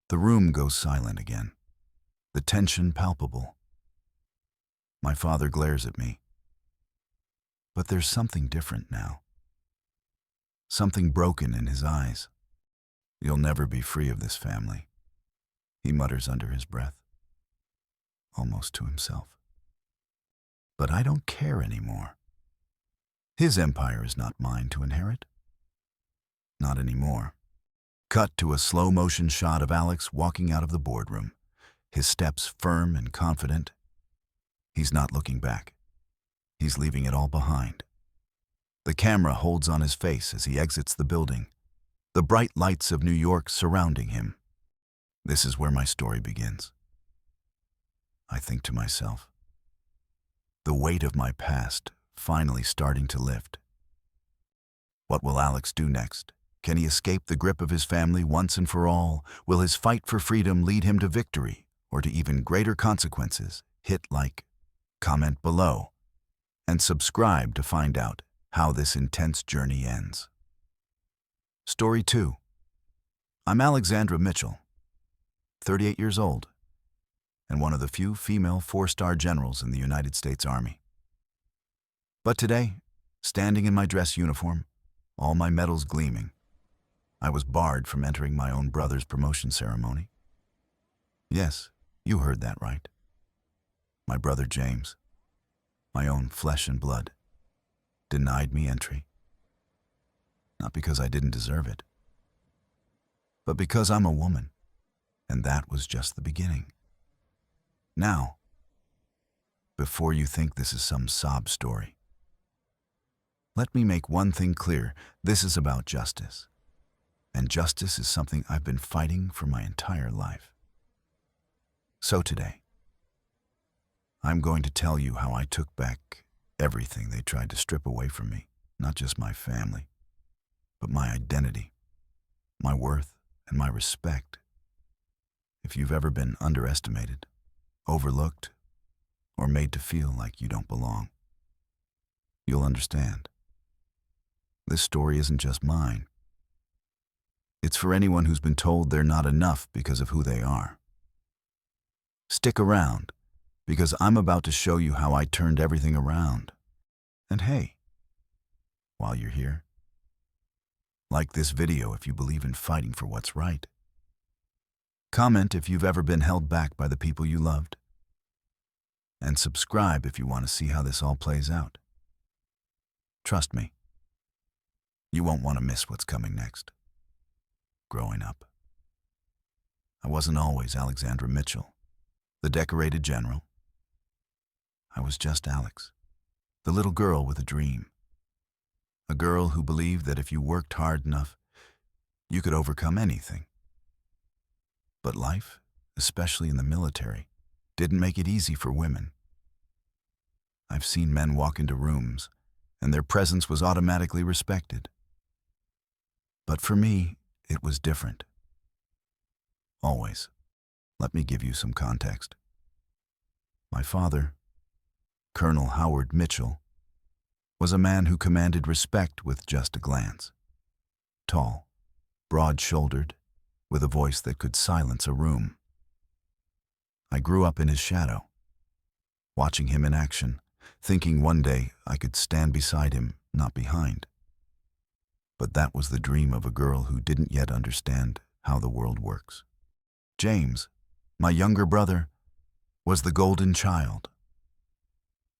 The room goes silent again, the tension palpable. My father glares at me. But there's something different now. Something broken in his eyes. You'll never be free of this family, he mutters under his breath, almost to himself. But I don't care anymore. His empire is not mine to inherit. Not anymore. Cut to a slow-motion shot of Alex walking out of the boardroom, his steps firm and confident. He's not looking back. He's leaving it all behind. The camera holds on his face as he exits the building, the bright lights of New York surrounding him. This is where my story begins. I think to myself, the weight of my past finally starting to lift. What will Alex do next? Can he escape the grip of his family once and for all? Will his fight for freedom lead him to victory or to even greater consequences? Hit like, comment below, and subscribe to find out how this intense journey ends. Story 2. I'm Alexandra Mitchell, 38 years old, and one of the few female 4-star generals in the United States Army. But today, standing in my dress uniform, all my medals gleaming, I was barred from entering my own brother's promotion ceremony. Yes, you heard that right. My brother James, my own flesh and blood, denied me entry. Not because I didn't deserve it, but because I'm a woman, and that was just the beginning. Now, before you think this is some sob story, let me make one thing clear. This is about justice. And justice is something I've been fighting for my entire life. So today, I'm going to tell you how I took back everything they tried to strip away from me. Not just my family, but my identity, my worth, and my respect. If you've ever been underestimated, overlooked, or made to feel like you don't belong, you'll understand. This story isn't just mine. It's for anyone who's been told they're not enough because of who they are. Stick around, because I'm about to show you how I turned everything around. And hey, while you're here, like this video if you believe in fighting for what's right. Comment if you've ever been held back by the people you loved. And subscribe if you want to see how this all plays out. Trust me, you won't want to miss what's coming next. Growing up, I wasn't always Alexandra Mitchell, the decorated general. I was just Alex, the little girl with a dream. A girl who believed that if you worked hard enough, you could overcome anything. But life, especially in the military, didn't make it easy for women. I've seen men walk into rooms, and their presence was automatically respected. But for me, it was different. Always. Let me give you some context. My father, Colonel Howard Mitchell, was a man who commanded respect with just a glance. Tall, broad-shouldered, with a voice that could silence a room. I grew up in his shadow, watching him in action, thinking one day I could stand beside him, not behind. But that was the dream of a girl who didn't yet understand how the world works. James, my younger brother, was the golden child.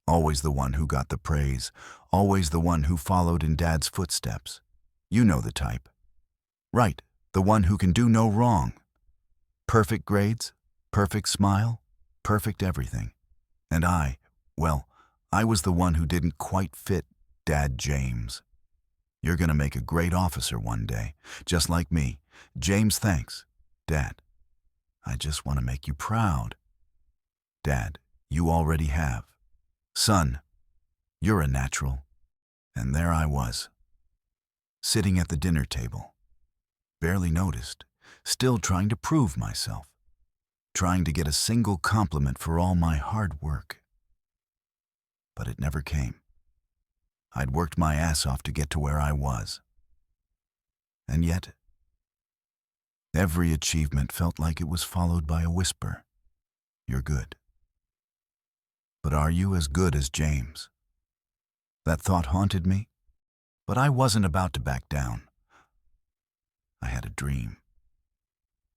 Always the one who got the praise, always the one who followed in Dad's footsteps. You know the type. Right, the one who can do no wrong. Perfect grades, perfect smile, perfect everything. And I was the one who didn't quite fit Dad James. You're gonna make a great officer one day, just like me. James, thanks. Dad, I just want to make you proud. Dad, you already have. Son, you're a natural. And there I was, sitting at the dinner table, barely noticed, still trying to prove myself, trying to get a single compliment for all my hard work. But it never came. I'd worked my ass off to get to where I was. And yet, every achievement felt like it was followed by a whisper. You're good. But are you as good as James? That thought haunted me, but I wasn't about to back down. I had a dream,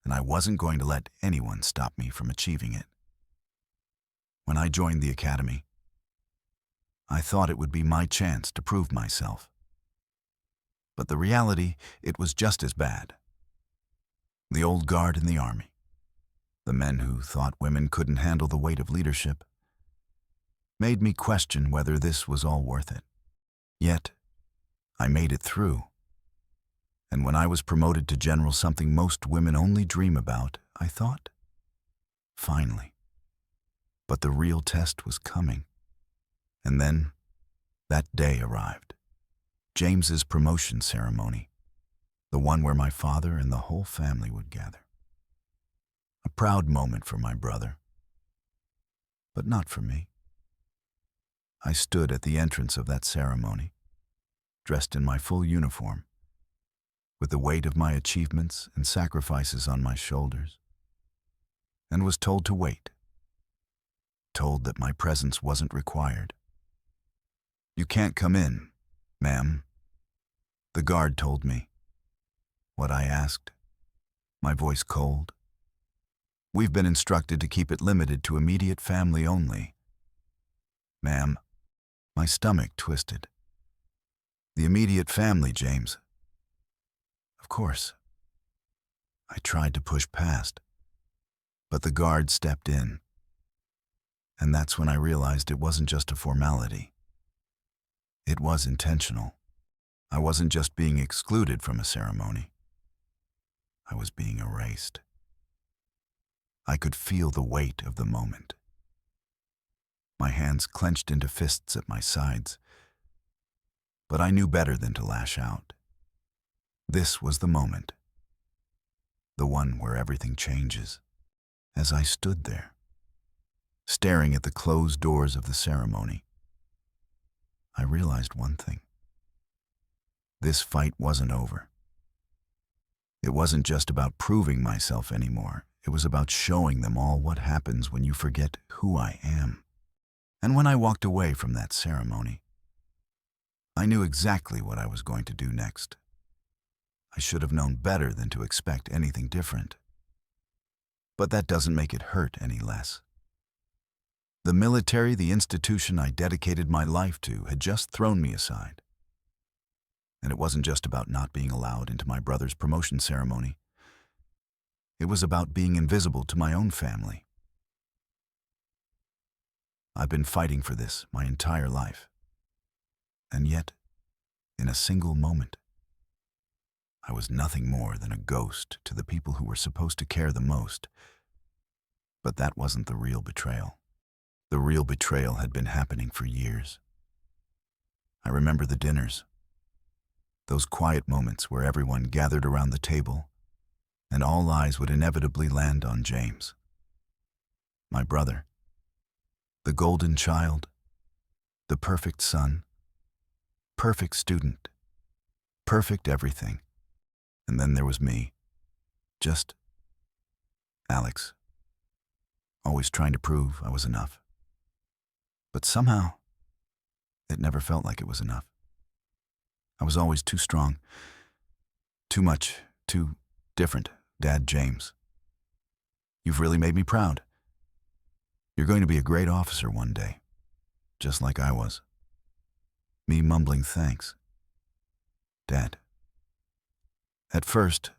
and I wasn't going to let anyone stop me from achieving it. When I joined the academy, I thought it would be my chance to prove myself. But the reality, it was just as bad. The old guard in the army, the men who thought women couldn't handle the weight of leadership, made me question whether this was all worth it. Yet, I made it through. And when I was promoted to general, something most women only dream about, I thought, finally. But the real test was coming. And then, that day arrived. James's promotion ceremony, the one where my father and the whole family would gather. A proud moment for my brother, but not for me. I stood at the entrance of that ceremony, dressed in my full uniform, with the weight of my achievements and sacrifices on my shoulders, and was told to wait, told that my presence wasn't required. "You can't come in, ma'am," the guard told me. What I asked, my voice cold. "We've been instructed to keep it limited to immediate family only." "Ma'am," my stomach twisted. "The immediate family, James." Of course. I tried to push past, but the guard stepped in. And that's when I realized it wasn't just a formality. It was intentional. I wasn't just being excluded from a ceremony. I was being erased. I could feel the weight of the moment. My hands clenched into fists at my sides, but I knew better than to lash out. This was the moment, the one where everything changes. As I stood there, staring at the closed doors of the ceremony, I realized one thing. This fight wasn't over. It wasn't just about proving myself anymore. It was about showing them all what happens when you forget who I am. And when I walked away from that ceremony, I knew exactly what I was going to do next. I should have known better than to expect anything different. But that doesn't make it hurt any less. The military, the institution I dedicated my life to, had just thrown me aside. And it wasn't just about not being allowed into my brother's promotion ceremony. It was about being invisible to my own family. I've been fighting for this my entire life. And yet, in a single moment, I was nothing more than a ghost to the people who were supposed to care the most. But that wasn't the real betrayal. The real betrayal had been happening for years. I remember the dinners, those quiet moments where everyone gathered around the table and all eyes would inevitably land on James, my brother, the golden child, the perfect son, perfect student, perfect everything. And then there was me, just Alex, always trying to prove I was enough. But somehow, it never felt like it was enough. I was always too strong, too much, too different. Dad, James, you've really made me proud. You're going to be a great officer one day, just like I was. Me mumbling thanks. Dad. At first,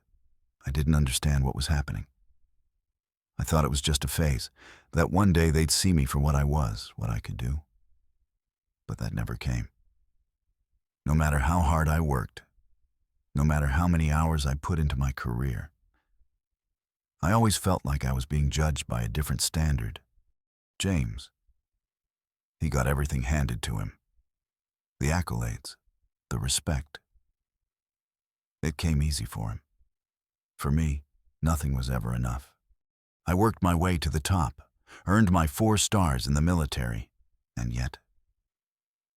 I didn't understand what was happening. I thought it was just a phase, that one day they'd see me for what I was, what I could do. But that never came. No matter how hard I worked, no matter how many hours I put into my career, I always felt like I was being judged by a different standard. James, he got everything handed to him. The accolades, the respect. It came easy for him. For me, nothing was ever enough. I worked my way to the top, earned my 4 stars in the military, and yet,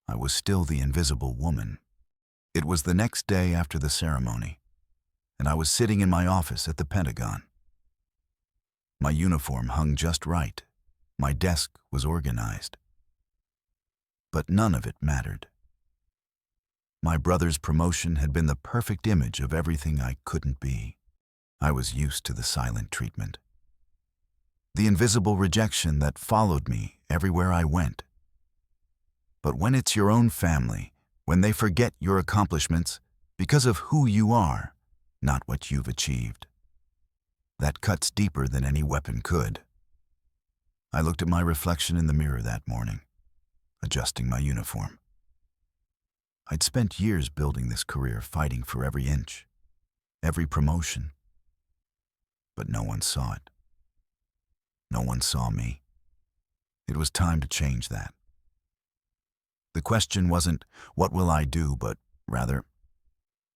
I was still the invisible woman. It was the next day after the ceremony, and I was sitting in my office at the Pentagon. My uniform hung just right. My desk was organized. But none of it mattered. My brother's promotion had been the perfect image of everything I couldn't be. I was used to the silent treatment, the invisible rejection that followed me everywhere I went. But when it's your own family, when they forget your accomplishments because of who you are, not what you've achieved, that cuts deeper than any weapon could. I looked at my reflection in the mirror that morning, adjusting my uniform. I'd spent years building this career, fighting for every inch, every promotion. But no one saw it. No one saw me. It was time to change that. The question wasn't, what will I do, but rather,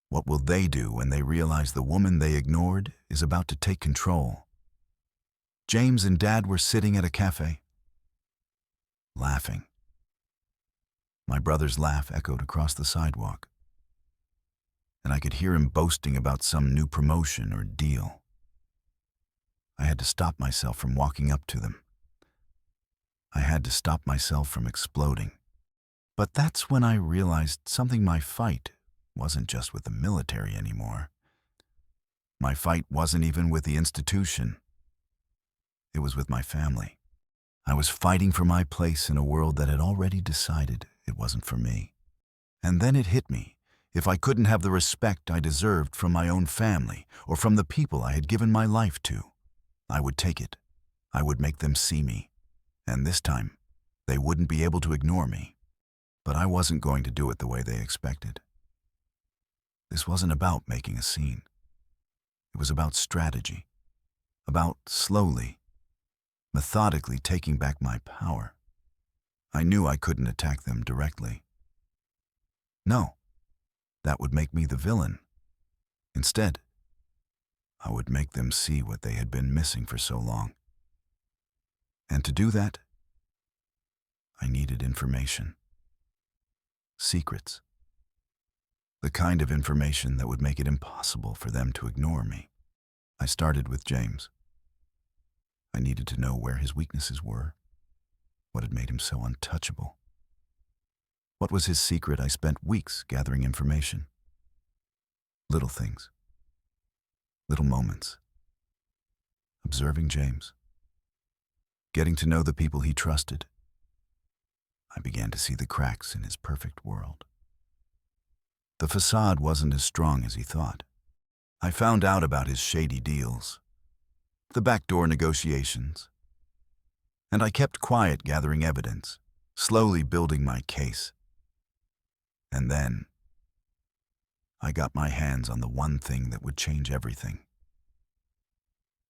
what will they do when they realize the woman they ignored is about to take control? James and Dad were sitting at a cafe, laughing. My brother's laugh echoed across the sidewalk, and I could hear him boasting about some new promotion or deal. I had to stop myself from walking up to them. I had to stop myself from exploding. But that's when I realized something. My fight wasn't just with the military anymore. My fight wasn't even with the institution. It was with my family. I was fighting for my place in a world that had already decided it wasn't for me. And then it hit me. If I couldn't have the respect I deserved from my own family or from the people I had given my life to, I would take it. I would make them see me. And this time, they wouldn't be able to ignore me. But I wasn't going to do it the way they expected. This wasn't about making a scene. It was about strategy, about slowly, methodically taking back my power. I knew I couldn't attack them directly. No, that would make me the villain. Instead, I would make them see what they had been missing for so long. And to do that, I needed information. Secrets. The kind of information that would make it impossible for them to ignore me. I started with James. I needed to know where his weaknesses were, what had made him so untouchable. What was his secret? I spent weeks gathering information. Little things. Little moments. Observing James. Getting to know the people he trusted. I began to see the cracks in his perfect world. The facade wasn't as strong as he thought. I found out about his shady deals, the backdoor negotiations, and I kept quiet, gathering evidence, slowly building my case. And then, I got my hands on the one thing that would change everything.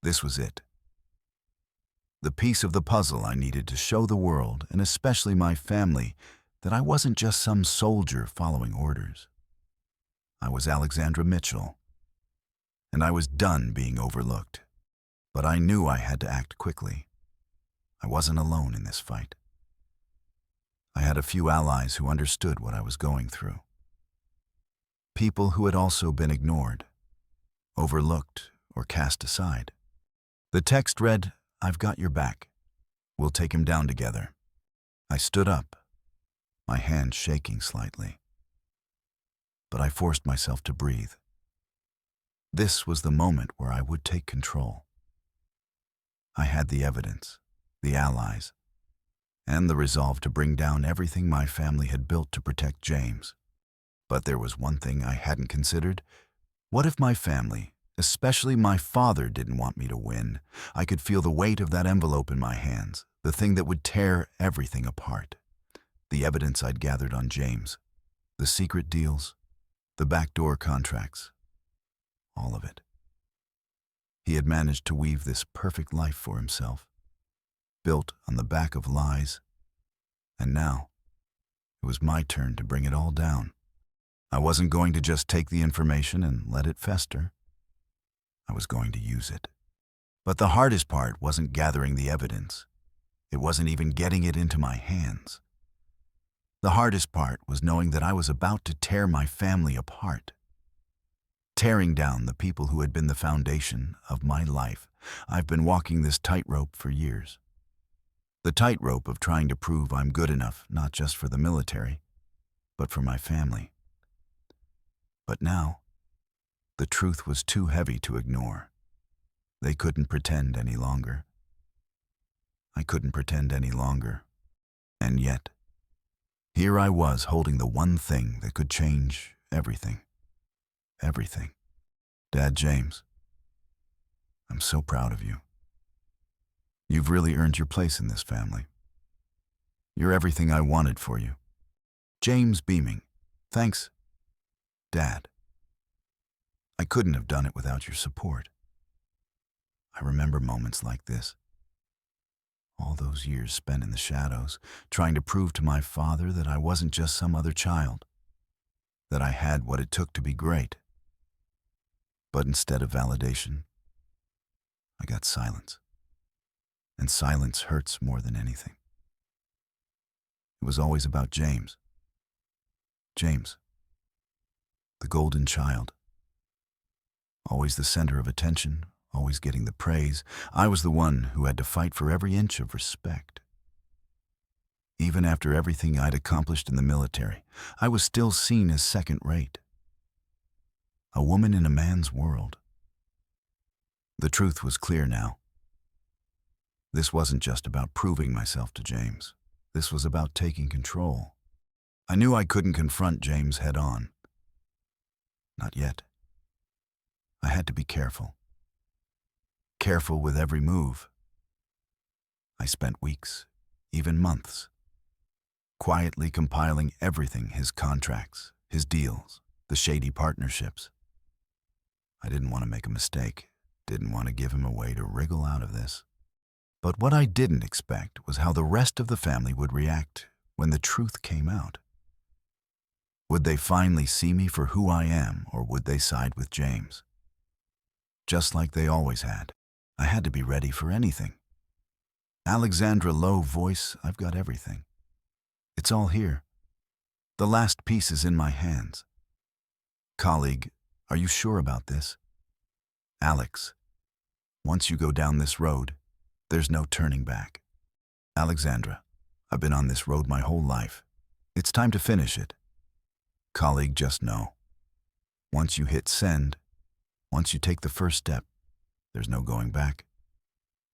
This was it. The piece of the puzzle I needed to show the world, and especially my family, that I wasn't just some soldier following orders. I was Alexandra Mitchell, and I was done being overlooked. But I knew I had to act quickly. I wasn't alone in this fight. I had a few allies who understood what I was going through. People who had also been ignored, overlooked, or cast aside. The text read, "I've got your back. We'll take him down together." I stood up, my hand shaking slightly. But I forced myself to breathe. This was the moment where I would take control. I had the evidence, the allies, and the resolve to bring down everything my family had built to protect James. But there was one thing I hadn't considered. What if my family, especially my father, didn't want me to win? I could feel the weight of that envelope in my hands, the thing that would tear everything apart. The evidence I'd gathered on James, the secret deals, the backdoor contracts, all of it. He had managed to weave this perfect life for himself, built on the back of lies, and now it was my turn to bring it all down. I wasn't going to just take the information and let it fester. I was going to use it. But the hardest part wasn't gathering the evidence. It wasn't even getting it into my hands. The hardest part was knowing that I was about to tear my family apart. Tearing down the people who had been the foundation of my life. I've been walking this tightrope for years. The tightrope of trying to prove I'm good enough, not just for the military, but for my family. But now, the truth was too heavy to ignore. They couldn't pretend any longer. I couldn't pretend any longer. And yet, Here I was holding the one thing that could change everything. Everything. Dad, James, I'm so proud of you. You've really earned your place in this family. You're everything I wanted for you. James, beaming. Thanks, Dad. I couldn't have done it without your support. I remember moments like this. All those years spent in the shadows, trying to prove to my father that I wasn't just some other child, that I had what it took to be great. But instead of validation, I got silence. And silence hurts more than anything. It was always about James. James, the golden child. Always the center of attention, always getting the praise. I was the one who had to fight for every inch of respect. Even after everything I'd accomplished in the military, I was still seen as second-rate. A woman in a man's world. The truth was clear now. This wasn't just about proving myself to James. This was about taking control. I knew I couldn't confront James head-on. Not yet. I had to be careful. Careful with every move. I spent weeks, even months, quietly compiling everything: his contracts, his deals, the shady partnerships. I didn't want to make a mistake, didn't want to give him a way to wriggle out of this. But what I didn't expect was how the rest of the family would react when the truth came out. Would they finally see me for who I am, or would they side with James? Just like they always had, I had to be ready for anything. Alexandra, low voice, I've got everything. It's all here. The last piece is in my hands. Colleague, are you sure about this? Alex, once you go down this road, there's no turning back. Alexandra, I've been on this road my whole life. It's time to finish it. Colleague, just know. Once you hit send, once you take the first step, there's no going back.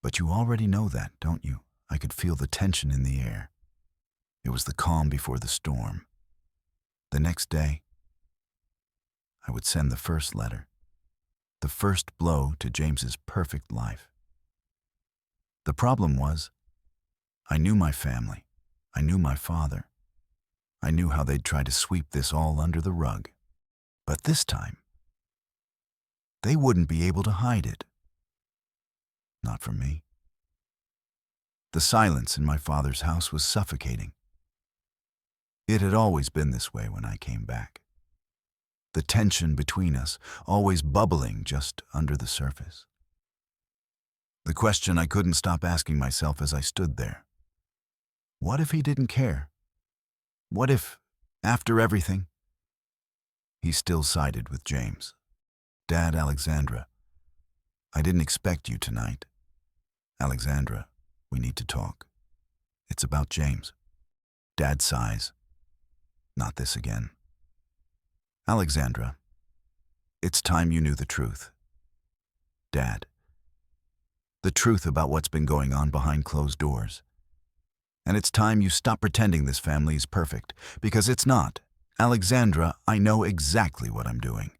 But you already know that, don't you? I could feel the tension in the air. It was the calm before the storm. The next day, I would send the first letter, the first blow to James's perfect life. The problem was, I knew my family. I knew my father. I knew how they'd try to sweep this all under the rug. But this time, they wouldn't be able to hide it. Not from me. The silence in my father's house was suffocating. It had always been this way when I came back. The tension between us always bubbling just under the surface. The question I couldn't stop asking myself as I stood there. What if he didn't care? What if, after everything, he still sided with James? Dad, Alexandra, I didn't expect you tonight. Alexandra, we need to talk. It's about James. Dad sighs. Not this again. Alexandra, it's time you knew the truth. Dad, the truth about what's been going on behind closed doors. And it's time you stop pretending this family is perfect, because it's not. Alexandra, I know exactly what I'm doing.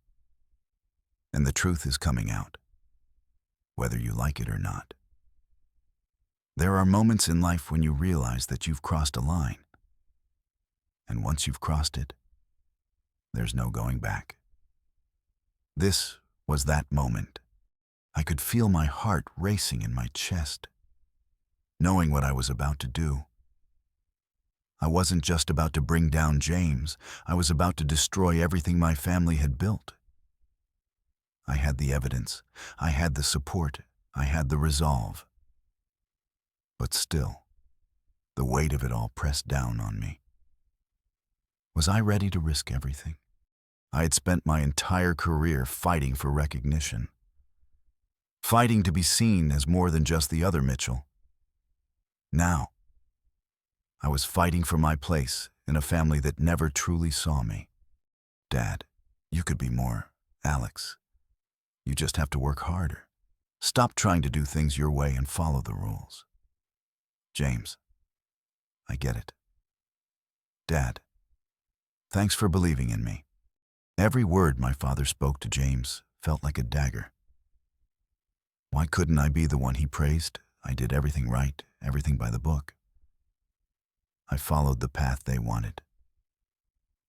And the truth is coming out, whether you like it or not. There are moments in life when you realize that you've crossed a line. And once you've crossed it, there's no going back. This was that moment. I could feel my heart racing in my chest, knowing what I was about to do. I wasn't just about to bring down James. I was about to destroy everything my family had built. I had the evidence. I had the support. I had the resolve. But still, the weight of it all pressed down on me. Was I ready to risk everything? I had spent my entire career fighting for recognition, fighting to be seen as more than just the other Mitchell. Now, I was fighting for my place in a family that never truly saw me. Dad, you could be more. Alex, you just have to work harder. Stop trying to do things your way and follow the rules. James, I get it. Dad, Thanks for believing in me." Every word my father spoke to James felt like a dagger. Why couldn't I be the one he praised? I did everything right, everything by the book. I followed the path they wanted.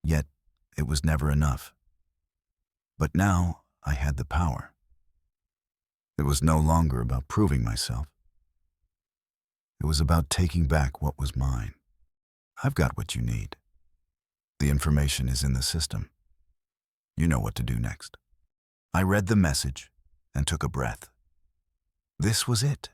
Yet, it was never enough. But now, I had the power. It was no longer about proving myself. It was about taking back what was mine. I've got what you need. The information is in the system. You know what to do next. I read the message and took a breath. This was it.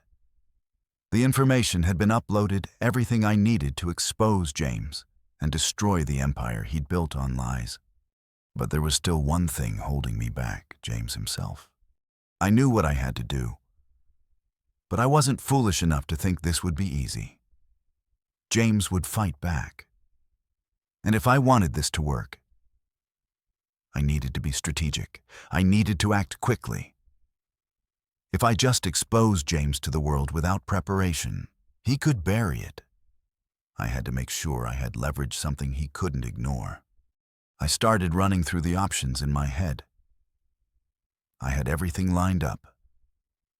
The information had been uploaded, everything I needed to expose James and destroy the empire he'd built on lies. But there was still one thing holding me back, James himself. I knew what I had to do, but I wasn't foolish enough to think this would be easy. James would fight back. And if I wanted this to work, I needed to be strategic. I needed to act quickly. If I just exposed James to the world without preparation, he could bury it. I had to make sure I had leveraged something he couldn't ignore. I started running through the options in my head. I had everything lined up,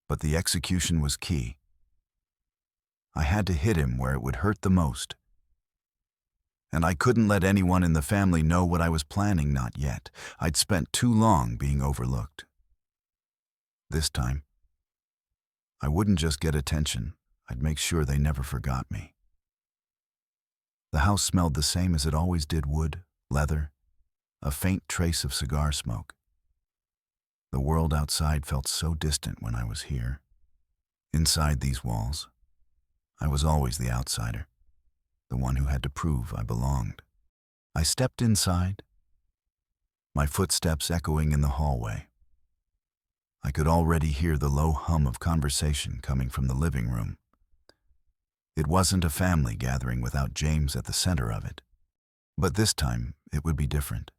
but the execution was key. I had to hit him where it would hurt the most. And I couldn't let anyone in the family know what I was planning, not yet. I'd spent too long being overlooked. This time, I wouldn't just get attention, I'd make sure they never forgot me. The house smelled the same as it always did: wood, leather, a faint trace of cigar smoke. The world outside felt so distant when I was here. Inside these walls, I was always the outsider, the one who had to prove I belonged. I stepped inside, my footsteps echoing in the hallway. I could already hear the low hum of conversation coming from the living room. It wasn't a family gathering without James at the center of it. But this time, it would be different.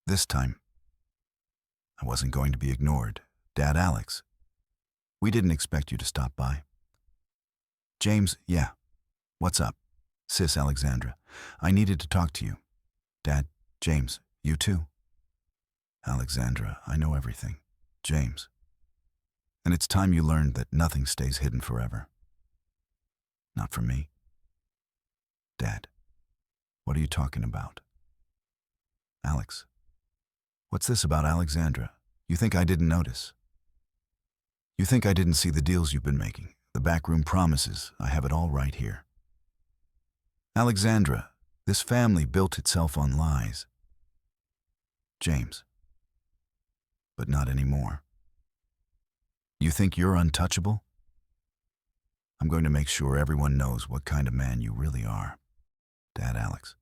This time, I wasn't going to be ignored. "Dad, Alex, we didn't expect you to stop by." "James, yeah. What's up?" "Sis, Alexandra, I needed to talk to you." "Dad, James, you too." "Alexandra, I know everything." "James, and it's time you learned that nothing stays hidden forever. Not from me." "Dad, what are you talking about?" "Alex, what's this about Alexandra? You think I didn't notice? You think I didn't see the deals you've been making, the backroom promises? I have it all right here. Alexandra, this family built itself on lies." "James, but not anymore. You think you're untouchable? I'm going to make sure everyone knows what kind of man you really are." "Dad, Alex,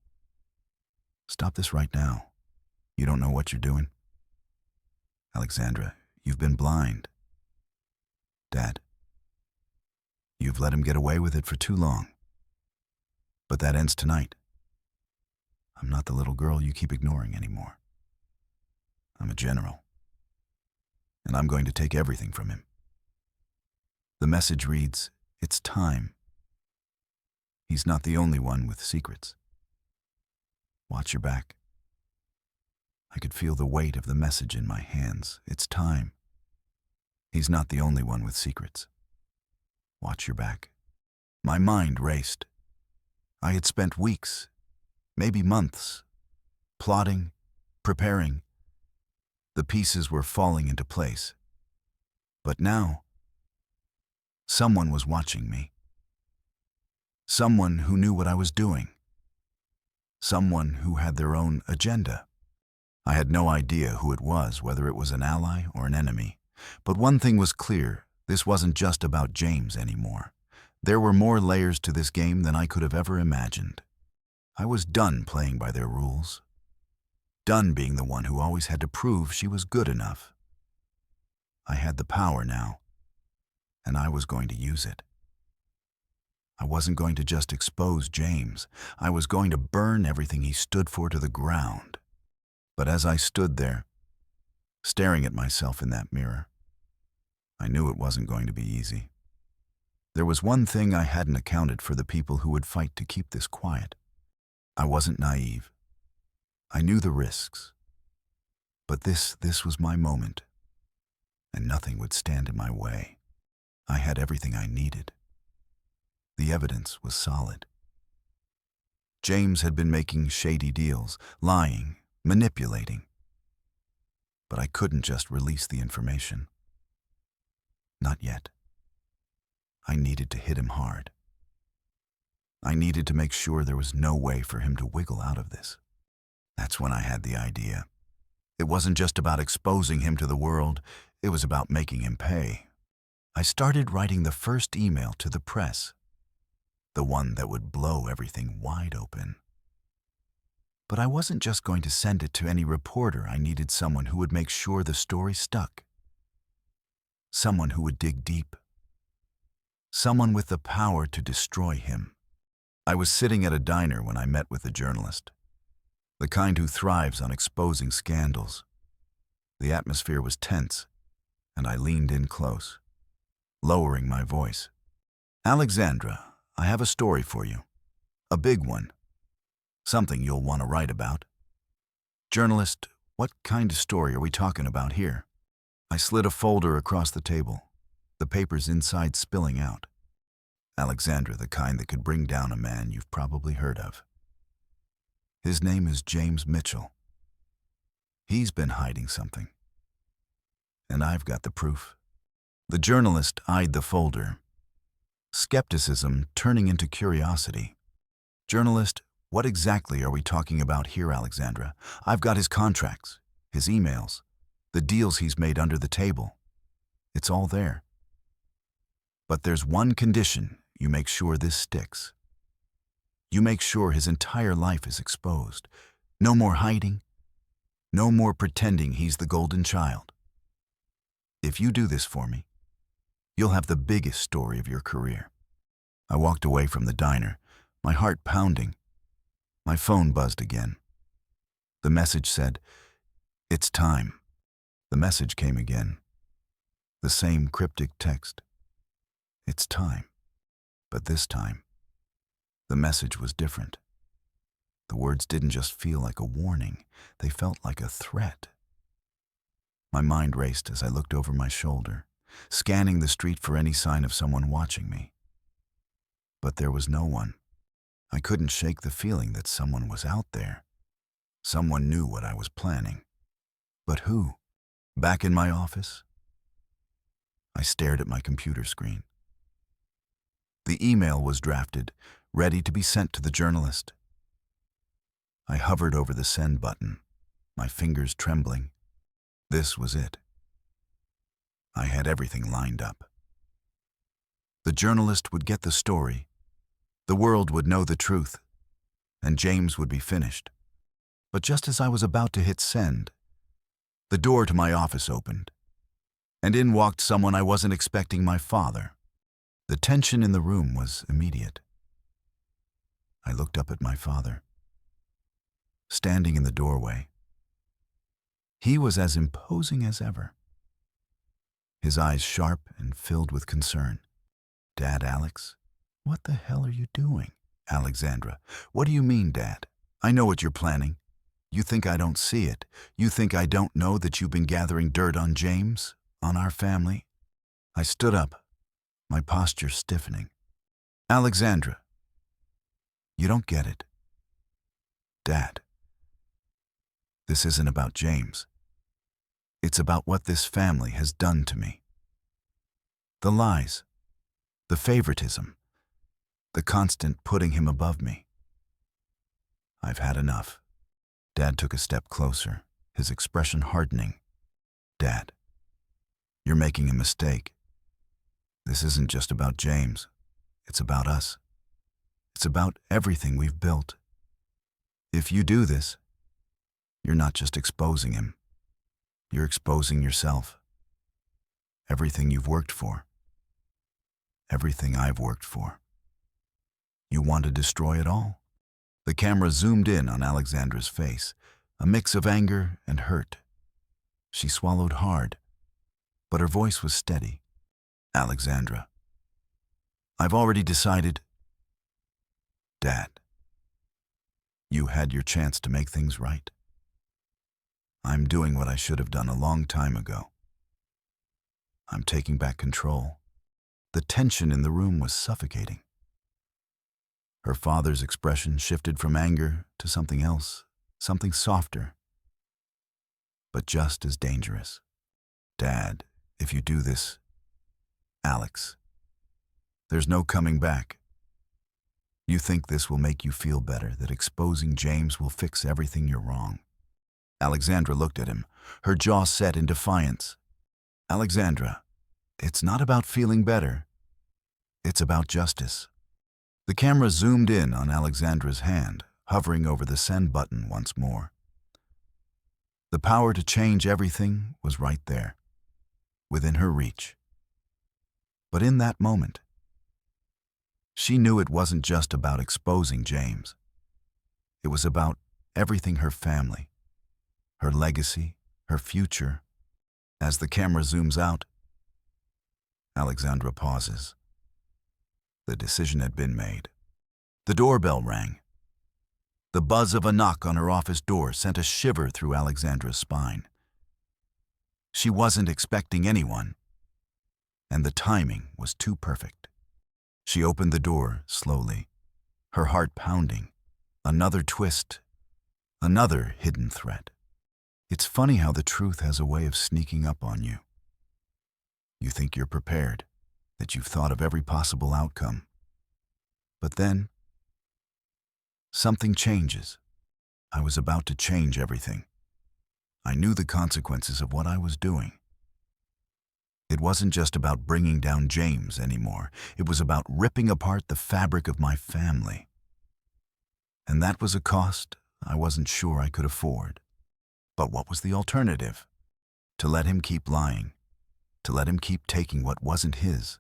stop this right now. You don't know what you're doing." "Alexandra, you've been blind." "Dad, you've let him get away with it for too long. But that ends tonight. I'm not the little girl you keep ignoring anymore. I'm a general. And I'm going to take everything from him." The message reads, "It's time. He's not the only one with secrets. Watch your back." I could feel the weight of the message in my hands. It's time. He's not the only one with secrets. Watch your back. My mind raced. I had spent weeks, maybe months, plotting, preparing. The pieces were falling into place. But now, someone was watching me. Someone who knew what I was doing. Someone who had their own agenda. I had no idea who it was, whether it was an ally or an enemy. But one thing was clear: this wasn't just about James anymore. There were more layers to this game than I could have ever imagined. I was done playing by their rules. Done being the one who always had to prove she was good enough. I had the power now, and I was going to use it. I wasn't going to just expose James. I was going to burn everything he stood for to the ground. But as I stood there, staring at myself in that mirror, I knew it wasn't going to be easy. There was one thing I hadn't accounted for: the people who would fight to keep this quiet. I wasn't naive. I knew the risks, but this was my moment, and nothing would stand in my way. I had everything I needed. The evidence was solid. James had been making shady deals, lying, manipulating. But I couldn't just release the information. Not yet. I needed to hit him hard. I needed to make sure there was no way for him to wiggle out of this. That's when I had the idea. It wasn't just about exposing him to the world, it was about making him pay. I started writing the first email to the press, the one that would blow everything wide open. But I wasn't just going to send it to any reporter. I needed someone who would make sure the story stuck. Someone who would dig deep. Someone with the power to destroy him. I was sitting at a diner when I met with the journalist, the kind who thrives on exposing scandals. The atmosphere was tense, and I leaned in close, lowering my voice. "Alexandra, I have a story for you. A big one. Something you'll want to write about." "Journalist, what kind of story are we talking about here?" I slid a folder across the table, the papers inside spilling out. "Alexandra, the kind that could bring down a man you've probably heard of. His name is James Mitchell. He's been hiding something. And I've got the proof." The journalist eyed the folder, skepticism turning into curiosity. "Journalist, what exactly are we talking about here, Alexandra? I've got his contracts, his emails, the deals he's made under the table. It's all there. But there's one condition: you make sure this sticks. You make sure his entire life is exposed. No more hiding. No more pretending he's the golden child. If you do this for me, you'll have the biggest story of your career." I walked away from the diner, my heart pounding. My phone buzzed again. The message said, "It's time." The message came again. The same cryptic text. "It's time." But this time, the message was different. The words didn't just feel like a warning, they felt like a threat. My mind raced as I looked over my shoulder, scanning the street for any sign of someone watching me. But there was no one. I couldn't shake the feeling that someone was out there. Someone knew what I was planning. But who? Back in my office? I stared at my computer screen. The email was drafted, ready to be sent to the journalist. I hovered over the send button, my fingers trembling. This was it. I had everything lined up. The journalist would get the story, the world would know the truth, and James would be finished. But just as I was about to hit send, the door to my office opened, and in walked someone I wasn't expecting: my father. The tension in the room was immediate. I looked up at my father, standing in the doorway. He was as imposing as ever, his eyes sharp and filled with concern. "Dad, Alex, what the hell are you doing?" "Alexandra, what do you mean, Dad? I know what you're planning. You think I don't see it. You think I don't know that you've been gathering dirt on James, on our family." I stood up, my posture stiffening. "Alexandra, you don't get it. Dad, this isn't about James. It's about what this family has done to me. The lies, the favoritism, the constant putting him above me. I've had enough." Dad took a step closer, his expression hardening. "Dad, you're making a mistake. This isn't just about James. It's about us. It's about everything we've built. If you do this, you're not just exposing him. You're exposing yourself. Everything you've worked for. Everything I've worked for. You want to destroy it all." The camera zoomed in on Alexandra's face, a mix of anger and hurt. She swallowed hard, but her voice was steady. "Alexandra, I've already decided. Dad, you had your chance to make things right. I'm doing what I should have done a long time ago. I'm taking back control. The tension in the room was suffocating. Her father's expression shifted from anger to something else, something softer, but just as dangerous. Dad, if you do this, Alex, there's no coming back. You think this will make you feel better, that exposing James will fix everything? You're wrong. Alexandra looked at him, her jaw set in defiance. Alexandra, it's not about feeling better. It's about justice. The camera zoomed in on Alexandra's hand, hovering over the send button once more. The power to change everything was right there, within her reach. But in that moment, she knew it wasn't just about exposing James. It was about everything: her family, her legacy, her future. As the camera zooms out, Alexandra pauses. The decision had been made. The doorbell rang. The buzz of a knock on her office door sent a shiver through Alexandra's spine. She wasn't expecting anyone, and the timing was too perfect. She opened the door slowly, her heart pounding. Another twist, another hidden threat. It's funny how the truth has a way of sneaking up on you. You think you're prepared, that you've thought of every possible outcome. But then, something changes. I was about to change everything. I knew the consequences of what I was doing. It wasn't just about bringing down James anymore. It was about ripping apart the fabric of my family. And that was a cost I wasn't sure I could afford. But what was the alternative? To let him keep lying, to let him keep taking what wasn't his,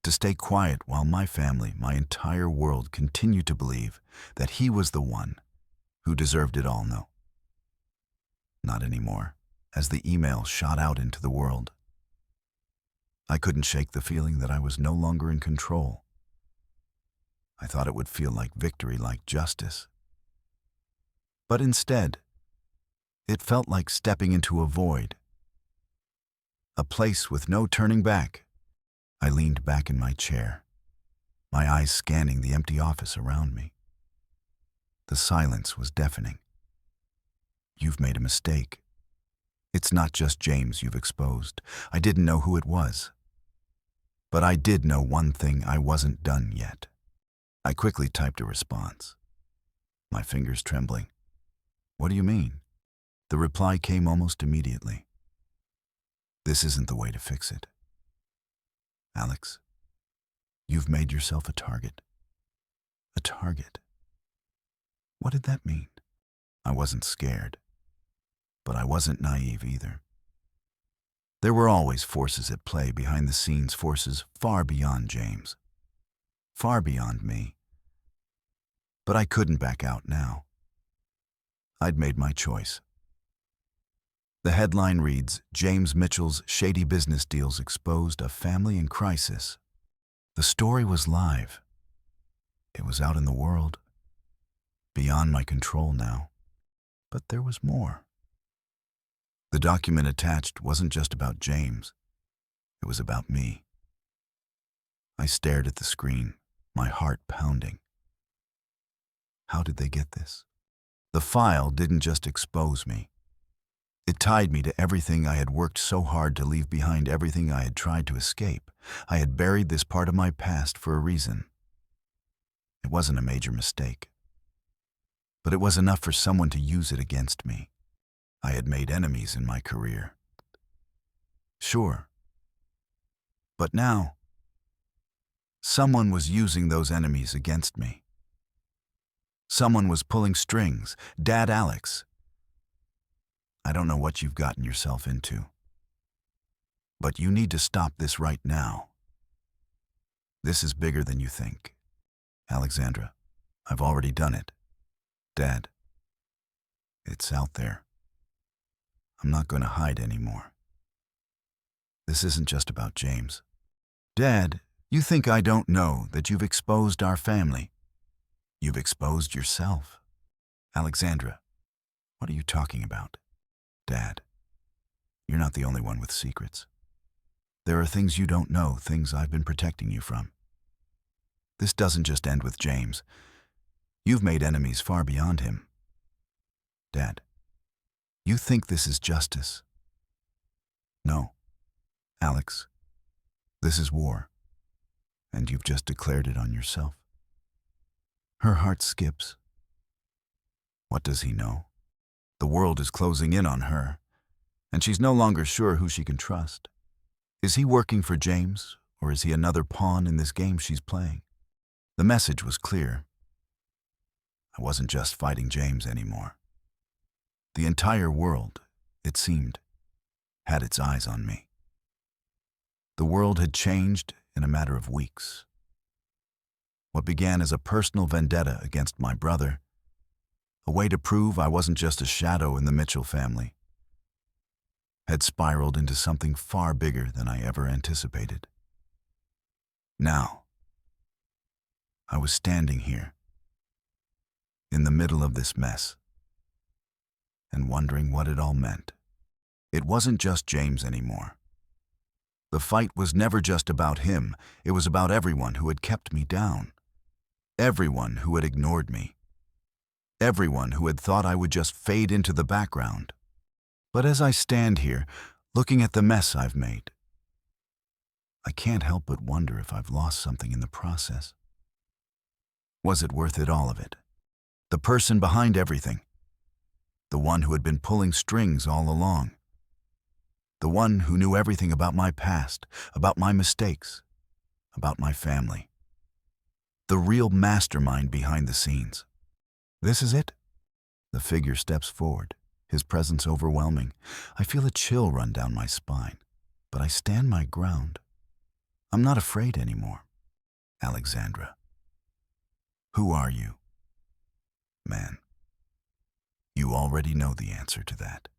to stay quiet while my family, my entire world, continued to believe that he was the one who deserved it all. No, not anymore. As the email shot out into the world, I couldn't shake the feeling that I was no longer in control. I thought it would feel like victory, like justice. But instead, it felt like stepping into a void, a place with no turning back. I leaned back in my chair, my eyes scanning the empty office around me. The silence was deafening. You've made a mistake. It's not just James you've exposed. I didn't know who it was. But I did know one thing: I wasn't done yet. I quickly typed a response, my fingers trembling. What do you mean? The reply came almost immediately. This isn't the way to fix it. Alex, you've made yourself a target. A target. What did that mean? I wasn't scared, but I wasn't naive either. There were always forces at play behind the scenes, forces far beyond James, far beyond me. But I couldn't back out now. I'd made my choice. The headline reads, James Mitchell's shady business deals exposed: a family in crisis. The story was live. It was out in the world, beyond my control now. But there was more. The document attached wasn't just about James. It was about me. I stared at the screen, my heart pounding. How did they get this? The file didn't just expose me. It tied me to everything I had worked so hard to leave behind, everything I had tried to escape. I had buried this part of my past for a reason. It wasn't a major mistake, but it was enough for someone to use it against me. I had made enemies in my career. Sure. But now, someone was using those enemies against me. Someone was pulling strings. Dad, Alex, I don't know what you've gotten yourself into, but you need to stop this right now. This is bigger than you think. Alexandra, I've already done it. Dad, it's out there. I'm not going to hide anymore. This isn't just about James. Dad, you think I don't know that you've exposed our family? You've exposed yourself. Alexandra, what are you talking about? Dad, you're not the only one with secrets. There are things you don't know, things I've been protecting you from. This doesn't just end with James. You've made enemies far beyond him. Dad, you think this is justice? No, Alex, this is war, and you've just declared it on yourself. Her heart skips. What does he know? The world is closing in on her, and she's no longer sure who she can trust. Is he working for James, or is he another pawn in this game she's playing? The message was clear. I wasn't just fighting James anymore. The entire world, it seemed, had its eyes on me. The world had changed in a matter of weeks. What began as a personal vendetta against my brother, a way to prove I wasn't just a shadow in the Mitchell family, had spiraled into something far bigger than I ever anticipated. Now, I was standing here, in the middle of this mess, and wondering what it all meant. It wasn't just James anymore. The fight was never just about him, it was about everyone who had kept me down. Everyone who had ignored me. Everyone who had thought I would just fade into the background. But as I stand here, looking at the mess I've made, I can't help but wonder if I've lost something in the process. Was it worth it, all of it? The person behind everything. The one who had been pulling strings all along. The one who knew everything about my past, about my mistakes, about my family. The real mastermind behind the scenes. This is it? The figure steps forward, his presence overwhelming. I feel a chill run down my spine, but I stand my ground. I'm not afraid anymore. Alexandra. Who are you? Man, you already know the answer to that.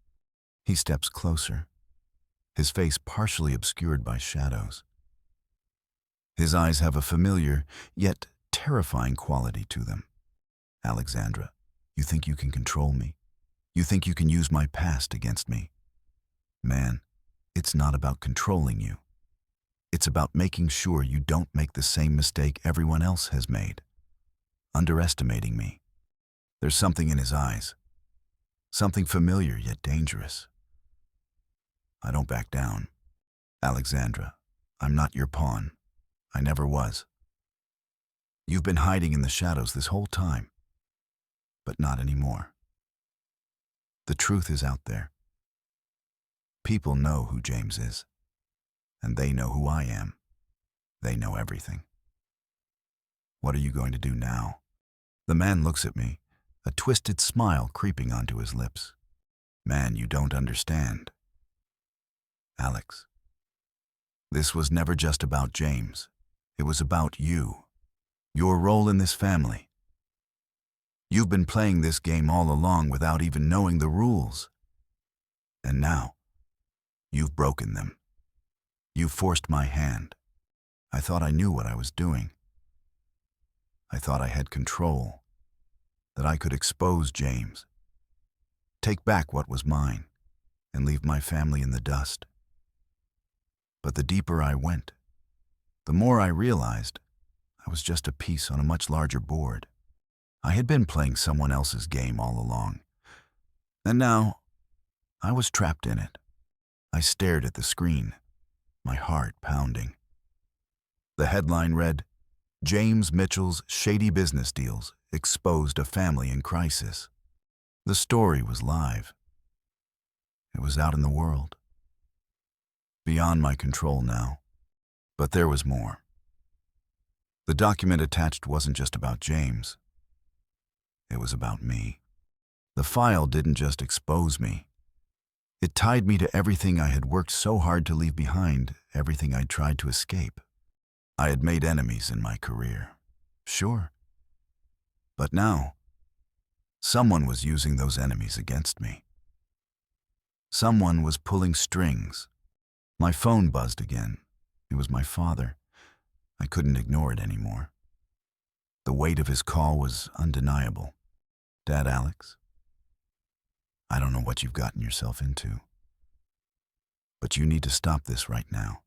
He steps closer, his face partially obscured by shadows. His eyes have a familiar, yet terrifying quality to them. Alexandra, you think you can control me? You think you can use my past against me? Man, it's not about controlling you. It's about making sure you don't make the same mistake everyone else has made. Underestimating me. There's something in his eyes. Something familiar yet dangerous. I don't back down. Alexandra, I'm not your pawn. I never was. You've been hiding in the shadows this whole time. But not anymore. The truth is out there. People know who James is. And they know who I am. They know everything. What are you going to do now? The man looks at me, a twisted smile creeping onto his lips. Man, you don't understand. Alex, this was never just about James. It was about you. Your role in this family. You've been playing this game all along without even knowing the rules. And now, you've broken them. You forced my hand. I thought I knew what I was doing. I thought I had control, that I could expose James, take back what was mine, and leave my family in the dust. But the deeper I went, the more I realized I was just a piece on a much larger board. I had been playing someone else's game all along, and now I was trapped in it. I stared at the screen, my heart pounding. The headline read, James Mitchell's shady business deals exposed a family in crisis. The story was live. It was out in the world. Beyond my control now. But there was more. The document attached wasn't just about James. It was about me. The file didn't just expose me. It tied me to everything I had worked so hard to leave behind, everything I'd tried to escape. I had made enemies in my career, sure. But now, someone was using those enemies against me. Someone was pulling strings. My phone buzzed again. It was my father. I couldn't ignore it anymore. The weight of his call was undeniable. Dad, Alex, I I don't know what you've gotten yourself into, but you need to stop this right now.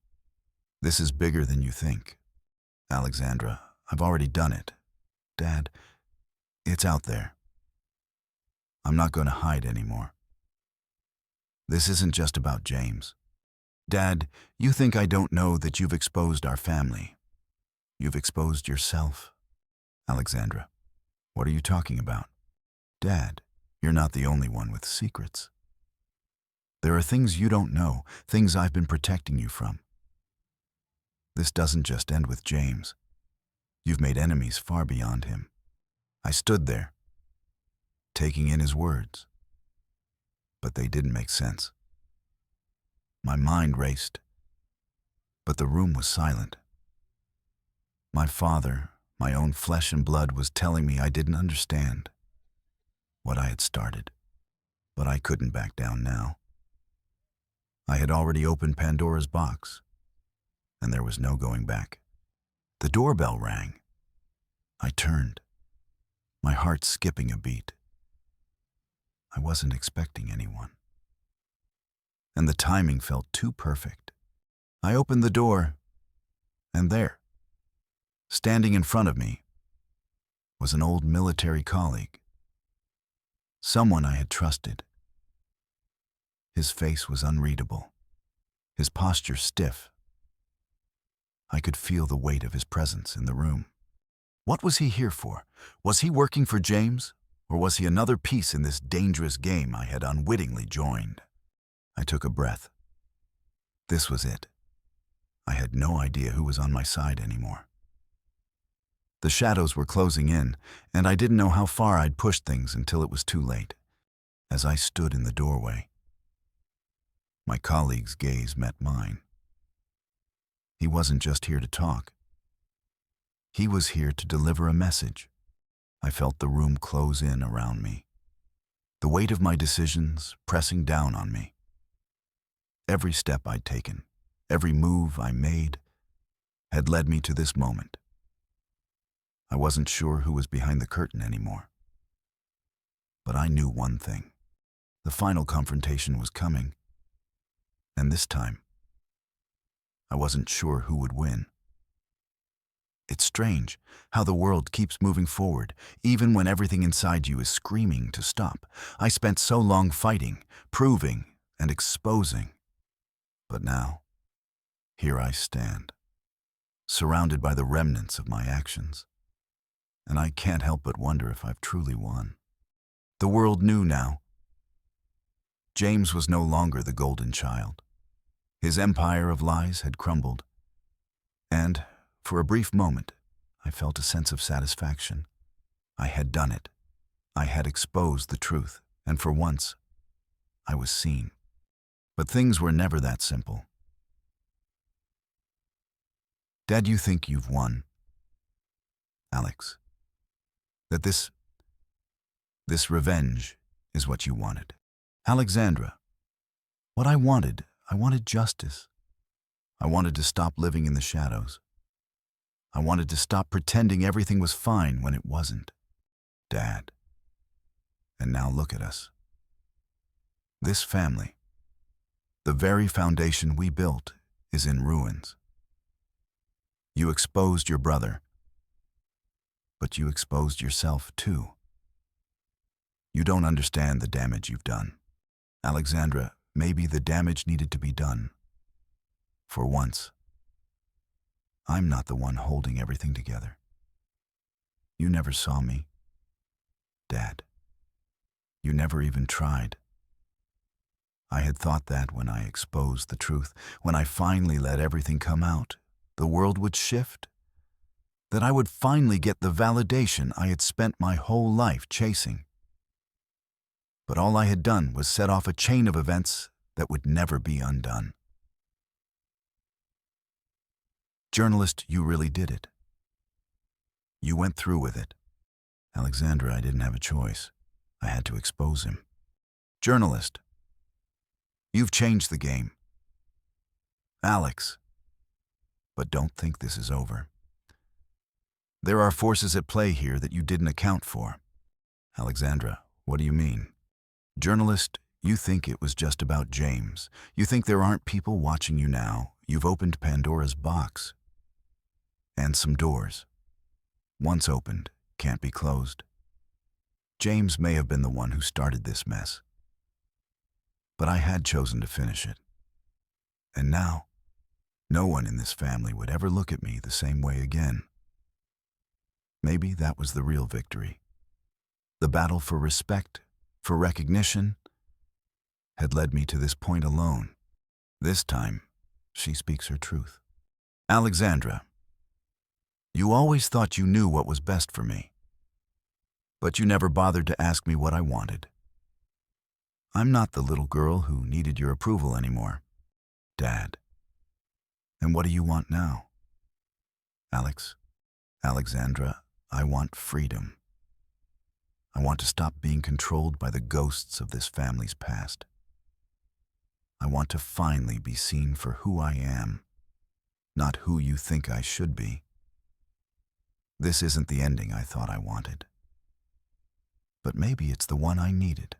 This is bigger than you think. Alexandra, I've already done it. Dad, it's out there. I'm not going to hide anymore. This isn't just about James. Dad, you think I don't know that you've exposed our family. You've exposed yourself. Alexandra, what are you talking about? Dad, you're not the only one with secrets. There are things you don't know, things I've been protecting you from. This doesn't just end with James. You've made enemies far beyond him. I stood there, taking in his words, but they didn't make sense. My mind raced, but the room was silent. My father, my own flesh and blood, was telling me I didn't understand what I had started, but I couldn't back down now. I had already opened Pandora's box, and there was no going back. The doorbell rang. I turned, my heart skipping a beat. I wasn't expecting anyone, and the timing felt too perfect. I opened the door, and there, standing in front of me, was an old military colleague, someone I had trusted. His face was unreadable, his posture stiff. I could feel the weight of his presence in the room. What was he here for? Was he working for James, or was he another piece in this dangerous game I had unwittingly joined? I took a breath. This was it. I had no idea who was on my side anymore. The shadows were closing in, and I didn't know how far I'd pushed things until it was too late. As I stood in the doorway, my colleague's gaze met mine. He wasn't just here to talk. He was here to deliver a message. I felt the room close in around me, the weight of my decisions pressing down on me. Every step I'd taken, every move I made, had led me to this moment. I wasn't sure who was behind the curtain anymore. But I knew one thing. The final confrontation was coming. And this time, I wasn't sure who would win. It's strange how the world keeps moving forward, even when everything inside you is screaming to stop. I spent so long fighting, proving, and exposing. But now, here I stand, surrounded by the remnants of my actions. And I can't help but wonder if I've truly won. The world knew now. James was no longer the golden child. His empire of lies had crumbled. And, for a brief moment, I felt a sense of satisfaction. I had done it. I had exposed the truth, and for once, I was seen. But things were never that simple. Dad, you think you've won. Alex, that this revenge is what you wanted. Alexandra, what I wanted justice. I wanted to stop living in the shadows. I wanted to stop pretending everything was fine when it wasn't. Dad. And now look at us. This family, the very foundation we built, is in ruins. You exposed your brother, but you exposed yourself too. You don't understand the damage you've done. Alexandra, maybe the damage needed to be done. For once, I'm not the one holding everything together. You never saw me, Dad. You never even tried. I had thought that when I exposed the truth, when I finally let everything come out, the world would shift. That I would finally get the validation I had spent my whole life chasing. But all I had done was set off a chain of events that would never be undone. Journalist, you really did it. You went through with it. Alexandra, I didn't have a choice. I had to expose him. Journalist, you've changed the game. Alex, but don't think this is over. There are forces at play here that you didn't account for. Alexandra, what do you mean? Journalist, you think it was just about James. You think there aren't people watching you now. You've opened Pandora's box. And some doors, once opened, can't be closed. James may have been the one who started this mess, but I had chosen to finish it. And now, no one in this family would ever look at me the same way again. Maybe that was the real victory. The battle for respect, for recognition, had led me to this point alone. This time, she speaks her truth. Alexandra, you always thought you knew what was best for me, but you never bothered to ask me what I wanted. I'm not the little girl who needed your approval anymore, Dad. And what do you want now? Alexandra, I want freedom. I want to stop being controlled by the ghosts of this family's past. I want to finally be seen for who I am, not who you think I should be. This isn't the ending I thought I wanted, but maybe it's the one I needed.